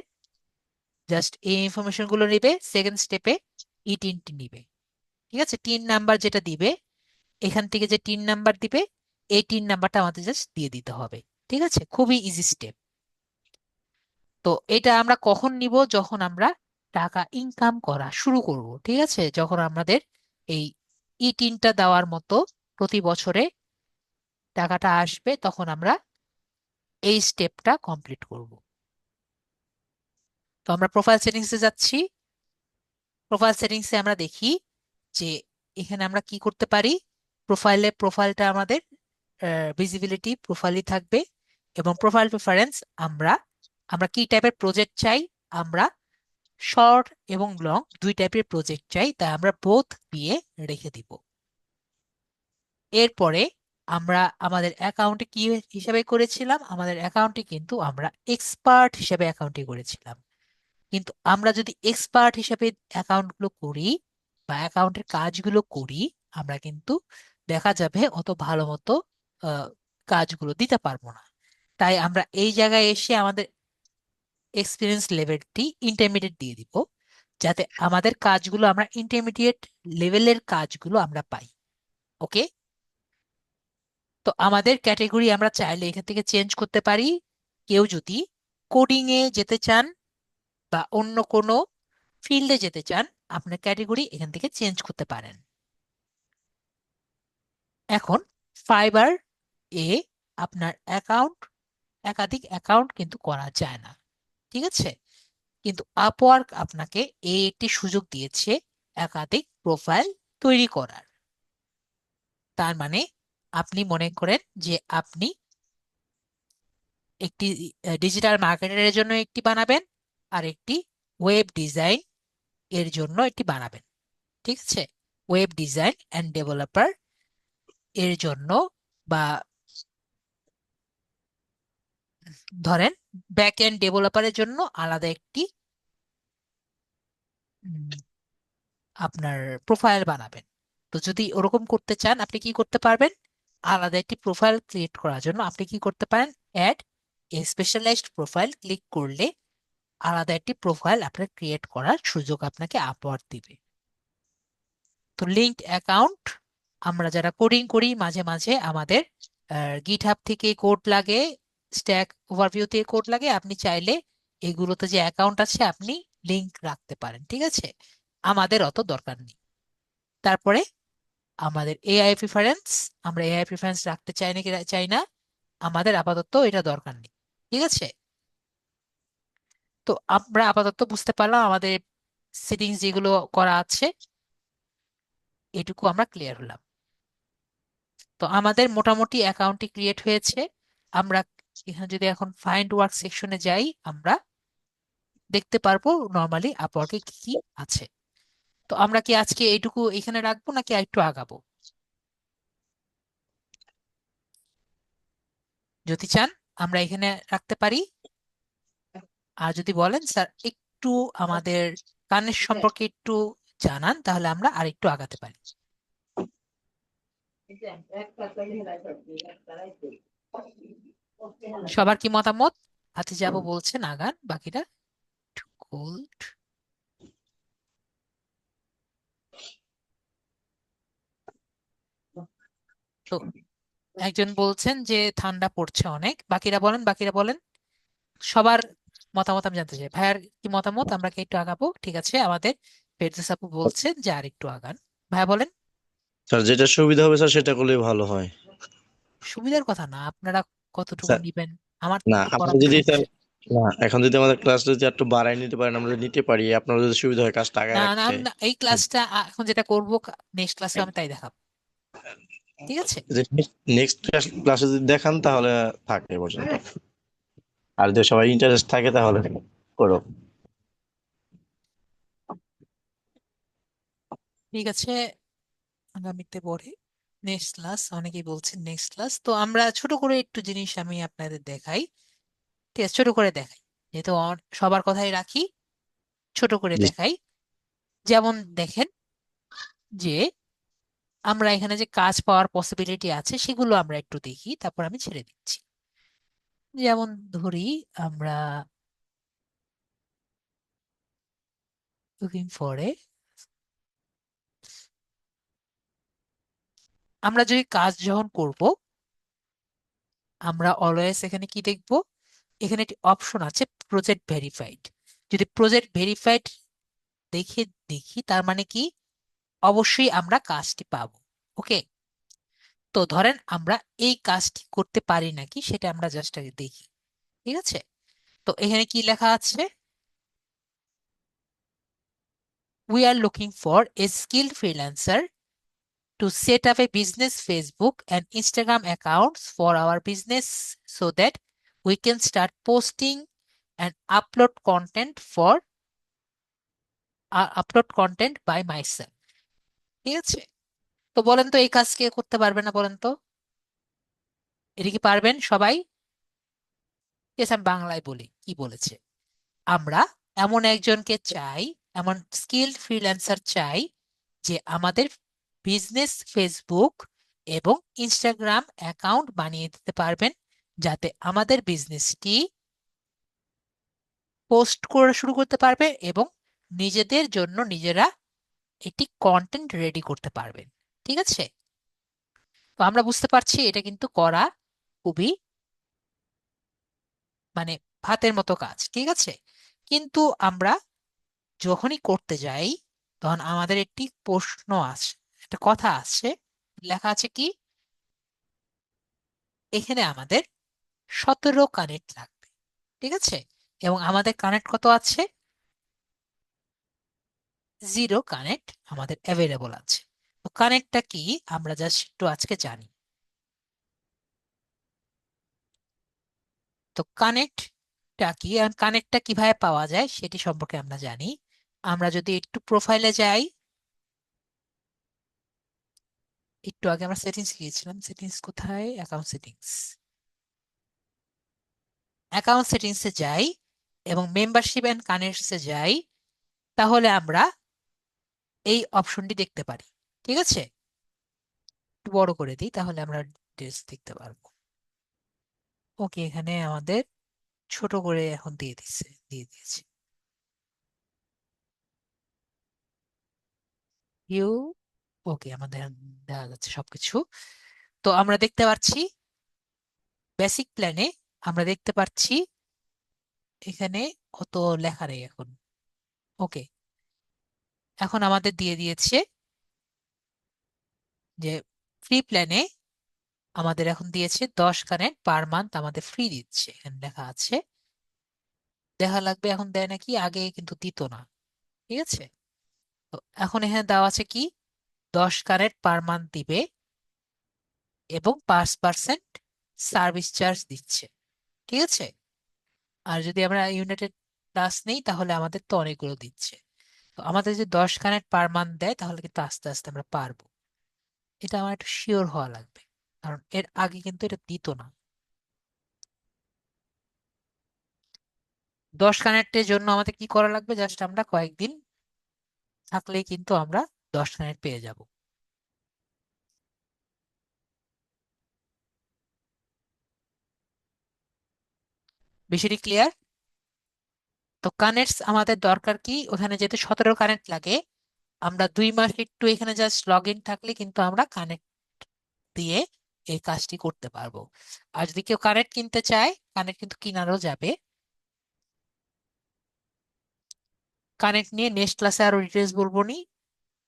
জাস্ট এই ইনফরমেশন গুলো নিবে, সেকেন্ড স্টেপে ই টিনটি নিবে। ঠিক আছে? টিন নাম্বার যেটা দিবে, এখান থেকে যে টিন নাম্বার দিবে, এই টিন নাম্বারটা আমাদের জাস্ট দিয়ে দিতে হবে। ঠিক আছে? খুবই ইজি স্টেপ। তো এটা আমরা কখন নিব, যখন আমরা টাকা ইনকাম করা শুরু করব। ঠিক আছে? যখন আমাদের এই ই টিনটা দেওয়ার মতো প্রতি বছরে টাকাটা আসবে, তখন আমরা এই স্টেপটা কমপ্লিট করব। তো আমরা প্রোফাইল সেটিংসে যাচ্ছি। প্রোফাইল সেটিংসে আমরা দেখি যে এখানে আমরা কি করতে পারি। প্রোফাইলটা আমাদের ভিজিবিলিটি প্রোফাইলই থাকবে। এবং প্রোফাইল প্রেফারেন্স, আমরা আমরা কি টাইপের প্রজেক্ট চাই, আমরা শর্ট এবং লং দুই টাইপের প্রজেক্ট চাই, তাই আমরা বোথ দিয়ে রেখে দিব। এরপরে আমরা আমাদের অ্যাকাউন্টে কি হিসাবে করেছিলাম, আমাদের অ্যাকাউন্টে কিন্তু আমরা এক্সপার্ট হিসাবে অ্যাকাউন্টে করেছিলাম। কিন্তু আমরা যদি এক্সপার্ট হিসাবে অ্যাকাউন্টগুলো করি বা অ্যাকাউন্টের কাজগুলো করি, আমরা কিন্তু দেখা যাবে অত ভালো মতো আহ, কাজগুলো দিতে পারবো না। তাই আমরা এই জায়গায় এসে আমাদের এক্সপিরিয়েন্স লেভেলটি ইন্টারমিডিয়েট দিয়ে দিব, যাতে আমাদের কাজগুলো, আমরা ইন্টারমিডিয়েট লেভেলের কাজগুলো আমরা পাই। ওকে, তো আমাদের ক্যাটেগরি আমরা চাইলে এখান থেকে চেঞ্জ করতে পারি। কেউ যদি কোডিং এ যেতে চান বা অন্য কোনো ফিল্ডে যেতে চান, আপনার ক্যাটেগরি এখান থেকে চেঞ্জ করতে পারেন। এখন ফাইবার এ আপনার একাধিক অ্যাকাউন্ট কিন্তু করা যায় না। ঠিক আছে? কিন্তু আপওয়ার্ক আপনাকে এই একটি সুযোগ দিয়েছে একাধিক প্রোফাইল তৈরি করার। তার মানে আপনি মনে করেন যে আপনি একটি ডিজিটাল মার্কেটারের জন্য একটি বানাবেন, আর একটি ওয়েব ডিজাইন এর জন্য একটি বানাবেন। ঠিক আছে? ওয়েব ডিজাইন অ্যান্ড ডেভেলপার এর জন্য, বা ধরেন ব্যাক এন্ড ডেভেলপারের জন্য আলাদা একটি উম, আপনার প্রোফাইল বানাবেন। তো যদি ওরকম করতে চান, আপনি কি করতে পারবেন, আলাদা একটি প্রোফাইল ক্রিয়েট করার জন্য আপনি কি করতে পারেন, add a specialised profile click করলে আলাদা একটি প্রোফাইল আপনার ক্রিয়েট করার সুযোগ আপনাকে আপওয়ার্ক দিবে। তো লিঙ্কড অ্যাকাউন্ট আমরা যারা কোডিং করি মাঝে মাঝে আমাদের গিটহাব থেকে কোড লাগে, স্ট্যাক ওভারভিউ থেকে কোড লাগে। আপনি চাইলে এগুলোতে যে অ্যাকাউন্ট আছে আপনি লিংক রাখতে পারেন, ঠিক আছে? আমাদের অত দরকার নেই। তারপরে আমাদের এআই প্রিফারেন্স, আমরা এআই প্রিফারেন্স রাখতে চাই নাকি চাই না, আমাদের আপাতত এটা দরকার নেই, ঠিক আছে? তো আমরা আপাতত বুঝতে পারলাম আমাদের সেটিংস যেগুলো করা আছে, এটুকু আমরা ক্লিয়ার হলাম। তো আমাদের মোটামুটি অ্যাকাউন্টটি ক্রিয়েট হয়েছে। আমরা এখানে যদি এখন ফাইন্ড ওয়ার্ক সেকশনে যাই, আমরা দেখতে পারবো নর্মালি আপওয়ার্কে কি কি আছে। তো আমরা কি আজকে এইটুকু এখানে রাখবো নাকি আরেকটু আগাবো? যদি চান আমরা এখানে রাখতে পারি। আর যদি বলেন স্যার একটু আমাদের কানের সম্পর্কে একটু জানান, তাহলে আমরা আরেকটু আগাতে পারি। সবার কি মতামত? হাতে যাব বলছেন, আগান বাকিরা। কোল্ড। তো একজন বলছেন যে ঠান্ডা পড়ছে অনেক, বাকিরা বলেন, বাকিরা বলেন। সবার মতামত আমি জানতে চাই। ভাইয়ার কি মতামত? আমরা কি একটু আগাবো? ঠিক আছে, আমাদের ফেরদৌস আপু বলছেন যে আর একটু আগান। ভাইয়া বলেন। স্যার যেটা সুবিধা হবে স্যার সেটা করলেই ভালো হয়। সুবিধার কথা না, আপনারা কতটুকু স্যার নিবেন আমার না, তো আমরা করাতে যদি স্যার, সমস্যা। না এখন যদি আমাদের ক্লাস যদি একটু বাড়ায় নিতে পারেন আমরা যদি নিতে পারি, আপনার যদি সুবিধা হয় কাজটা আগায় না না রাখতে। এই ক্লাসটা এখন যেটা করব, নেক্সট ক্লাসে আমি তাই দেখাবো, ঠিক আছে? নেক্সট ক্লাসে যদি দেখান তাহলে থাকে এ পর্যন্ত, আর যদি সবাই ইন্টারেস্ট থাকে তাহলে করো। ঠিক আছে, আগামীতে পরে নেক্সট ক্লাস, অনেকেই বলছেন নেক্সট ক্লাস। তো আমরা ছোট করে একটু জিনিস আমি আপনাদের দেখাই, ঠিক আছে? ছোট করে দেখাই, যেহেতু সবার কথাই রাখি, ছোট করে জি। দেখাই। যেমন দেখেন যে আমরা এখানে যে কাজ পাওয়ার পসিবিলিটি আছে সেগুলো আমরা একটু দেখি, তারপর আমি ছেড়ে দিচ্ছি। যেমন ধরি আমরা লুকিং ফর এ, আমরা যদি কাজ যখন করব, আমরা অলওয়েজ এখানে কি দেখব? এখানে একটি অপশন আছে প্রজেক্ট ভেরিফাইড। যদি প্রজেক্ট ভেরিফাইড দেখে দেখি, তার মানে কি অবশ্যই আমরা কাজটি পাবো। ওকে, তো ধরেন আমরা এই কাজটি করতে পারি নাকি সেটা আমরা জাস্ট আগে দেখি, ঠিক আছে? তো এখানে কি লেখা আছে? We are looking for a skilled freelancer to set up a business Facebook and Instagram accounts for our business so that we can start posting and upload content by myself, ঠিক আছে? তো বলেন তো এই কাজ কে করতে পারবে না বলেন তো? এটা কি পারবেন সবাই? Yes, আমি বাংলায় বলি কি বলেছে। আমরা এমন একজনকে চাই, এমন স্কিল্ড ফ্রিল্যান্সার চাই যে আমাদের বিজনেস ফেসবুক এবং ইনস্টাগ্রাম অ্যাকাউন্ট বানিয়ে দিতে পারবেন, যাতে আমাদের বিজনেসটি পোস্ট করা শুরু করতে পারবে এবং নিজেদের জন্য নিজেরা একটি কন্টেন্ট রেডি করতে পারবেন, ঠিক আছে? তো আমরা বুঝতে পারছি এটা কিন্তু করা খুবই মানে ভাতের মতো কাজ, ঠিক আছে? কিন্তু আমরা যখনই করতে যাই তখন আমাদের একটি প্রশ্ন আসে, একটা কথা আসছে, লেখা আছে কি এখানে আমাদের 17 কানেক্ট লাগবে, ঠিক আছে? এবং আমাদের কানেক্ট কত আছে? 0 কানেক্ট আমাদের অ্যাভেলেবল আছে। তো কানেক্টটা কি আমরা জাস্ট একটু আজকে জানি। তো কানেক্টটা কি, আর কানেক্টটা কিভাবে পাওয়া যায় সেটি সম্পর্কে আমরা জানি। আমরা যদি একটু প্রোফাইলে যাই, একটু আগে আমরা সেটিংস গিয়েছিলাম, সেটিংস কোথায়? অ্যাকাউন্ট সেটিংস, অ্যাকাউন্ট সেটিংসে যাই এবং মেম্বারশিপ এন্ড কানেক্টসে যাই, তাহলে আমরা এই অপশনটি দেখতে পারি, ঠিক আছে? একটু বড় করে দিই তাহলে আমরা ডিটেলস দেখতে পারবো। ওকে, এখানে আমাদের ছোট করে এখন দিয়ে দিয়েছে। ভিউ ওকে, আমাদের দেখা যাচ্ছে সবকিছু। তো আমরা দেখতে পাচ্ছি বেসিক প্ল্যানে, আমরা দেখতে পাচ্ছি এখানে কত লেখা নেই এখন। ওকে, এখন আমাদের দিয়ে দিয়েছে যে ফ্রি প্ল্যানে আমাদের এখন দিয়েছে 10 কানেক্ট পার মান্থ আমাদের ফ্রি দিচ্ছে, এখানে লেখা আছে। দেখা লাগবে এখন দেয় নাকি, আগে কিন্তু দিত না। ঠিক আছে, তো এখন এখানে দেওয়া আছে কি 10 কানেক্ট পার মান্থ দিবে এবং 5% সার্ভিস চার্জ দিচ্ছে। ঠিক আছে, আর যদি আমরা ইউনাইটেড প্লাস নেই তাহলে আমাদের তো অনেকগুলো দিচ্ছে। তো আমাদের যে 10 কানেক্ট পার মান্থ দেয় তাহলে কিন্তু আস্তে আস্তে আমরা পারবো। এটা আমার একটু শিওর হওয়া লাগবে, কারণ এর আগে কিন্তু এটা দিত না। 10 কানেক্টের জন্য আমাদের কি করা লাগবে, জাস্ট আমরা কয়েকদিন থাকলেই কিন্তু আমরা 10 কানেক্ট পেয়ে যাব। বিষয়টি ক্লিয়ার? তো কানেক্টস আমাদের দরকার কি, ওখানে যেহেতু 17 কানেক্ট লাগে, আমরা 2 মাস একটু এখানে জাস্ট লগ ইন থাকলে কিন্তু আমরা কানেক্ট দিয়ে এই কাজটি করতে পারবো। আর যদি কেউ কানেক্ট কিনতে চায়, কানেক্ট কিন্তু কিনারও যাবে। কানেক্ট নিয়ে নেক্সট ক্লাসে আরো ডিটেলস বলবো নি,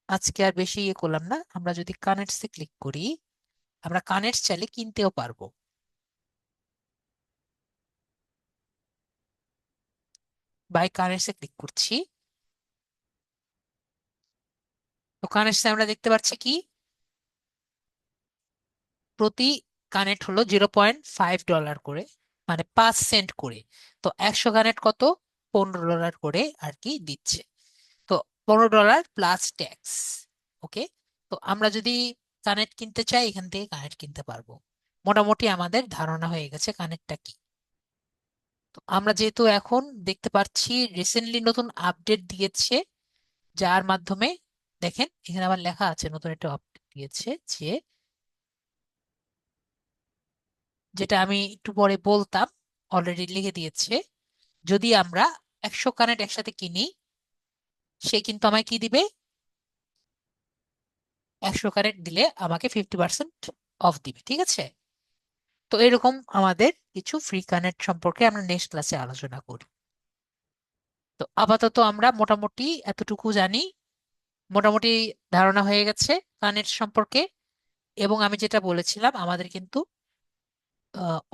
আজকে আর বেশি ইয়ে করলাম না। আমরা যদি কানেক্টসে ক্লিক করি, আমরা কানেক্টস চাইলে কিনতেও পারবো। বাই কানেক্টসে ক্লিক করছি। তো কানেক্টসে আমরা দেখতে পাচ্ছি কি প্রতি কানেক্ট হলো $0.5 করে, মানে 5 সেন্ট করে। তো 100 কানেক্ট কত, $15 করে আর কি দিচ্ছে। তো $15 প্লাস ট্যাক্স। ওকে, তো আমরা যদি কানেক্ট কিনতে চাই এখান থেকে কানেক্ট কিনতে পারবো। মোটামুটি আমাদের ধারণা হয়ে গেছে কানেক্টটা কি। তো আমরা যেহেতু এখন দেখতে পাচ্ছি রিসেন্টলি নতুন আপডেট দিয়েছে, যার মাধ্যমে দেখেন এখানে আবার লেখা আছে নতুন একটা আপডেট দিয়েছে, যে যেটা আমি একটু পরে বলতাম, অলরেডি লিখে দিয়েছে। যদি আমরা 100 কানেক্ট একসাথে কিনি, সে কিন্তু আমায় কি দিবে, 100 কারেন্ট দিলে আমাকে 50% অফ দিবে। ঠিক আছে, তো এরকম আমাদের কিছু ফ্রি কানেক্ট সম্পর্কে আমরা নেক্সট ক্লাসে আলোচনা করি। তো আপাতত আমরা মোটামুটি এতটুকু জানি, মোটামুটি ধারণা হয়ে গেছে কানেক্ট সম্পর্কে। এবং আমি যেটা বলেছিলাম আমাদের কিন্তু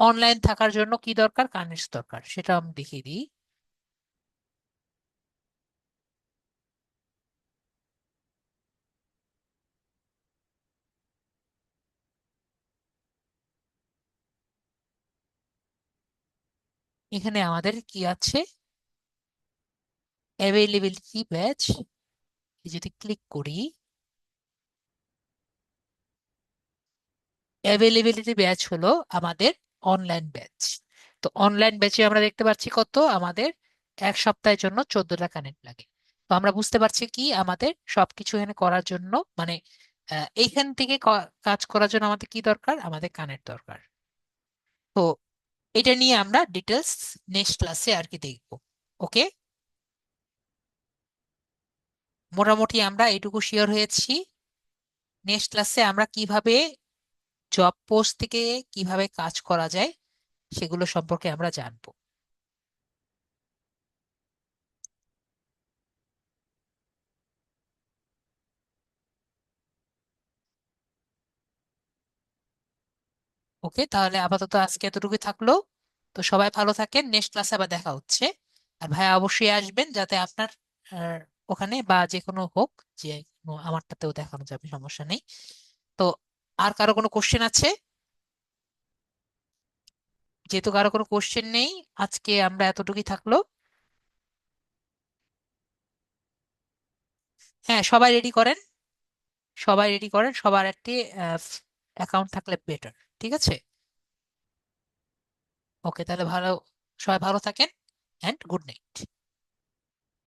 অনলাইন থাকার জন্য কি দরকার, কানেক্ট দরকার, সেটা আমি দেখিয়ে দিই। এখানে আমাদের কি আছে, অ্যাভেলেবিলিটি ব্যাচ, যদি ক্লিক করি, অ্যাভেলেবিলিটি ব্যাচ হলো আমাদের অনলাইন ব্যাচ। তো অনলাইন ব্যাচে আমরা দেখতে পাচ্ছি কত আমাদের 1 সপ্তাহের জন্য 14টা কানেক্ট লাগে। তো আমরা বুঝতে পারছি কি আমাদের সবকিছু এখানে করার জন্য, মানে এইখান থেকে কাজ করার জন্য আমাদের কি দরকার, আমাদের কানেক্ট দরকার। তো এটা নিয়ে আমরা ডিটেলস নেক্সট ক্লাসে আর কি দেখবো। ওকে, মোটামুটি আমরা এইটুকু শিওর হয়েছি। নেক্সট ক্লাসে আমরা কিভাবে জব পোস্ট থেকে কিভাবে কাজ করা যায় সেগুলো সম্পর্কে আমরা জানবো। ওকে, তাহলে আপাতত আজকে এতটুকুই থাকলো। তো সবাই ভালো থাকেন, নেক্সট ক্লাসে আবার দেখা হচ্ছে। আর ভাই অবশ্যই আসবেন, যাতে আপনার আহ, ওখানে বা যে কোনো হোক, যে কোনো আমারটাতেও দেখানো যাবে, সমস্যা নেই। তো আর কারো কোনো কোশ্চেন আছে? যেহেতু কারো কোনো কোশ্চেন নেই, আজকে আমরা এতটুকুই থাকলো। হ্যাঁ, সবাই রেডি করেন, সবাই রেডি করেন, সবার একটি অ্যাকাউন্ট থাকলে বেটার। ঠিক আছে, ওকে, তাহলে ভালো, সবাই ভালো থাকেন, অ্যান্ড গুড নাইট।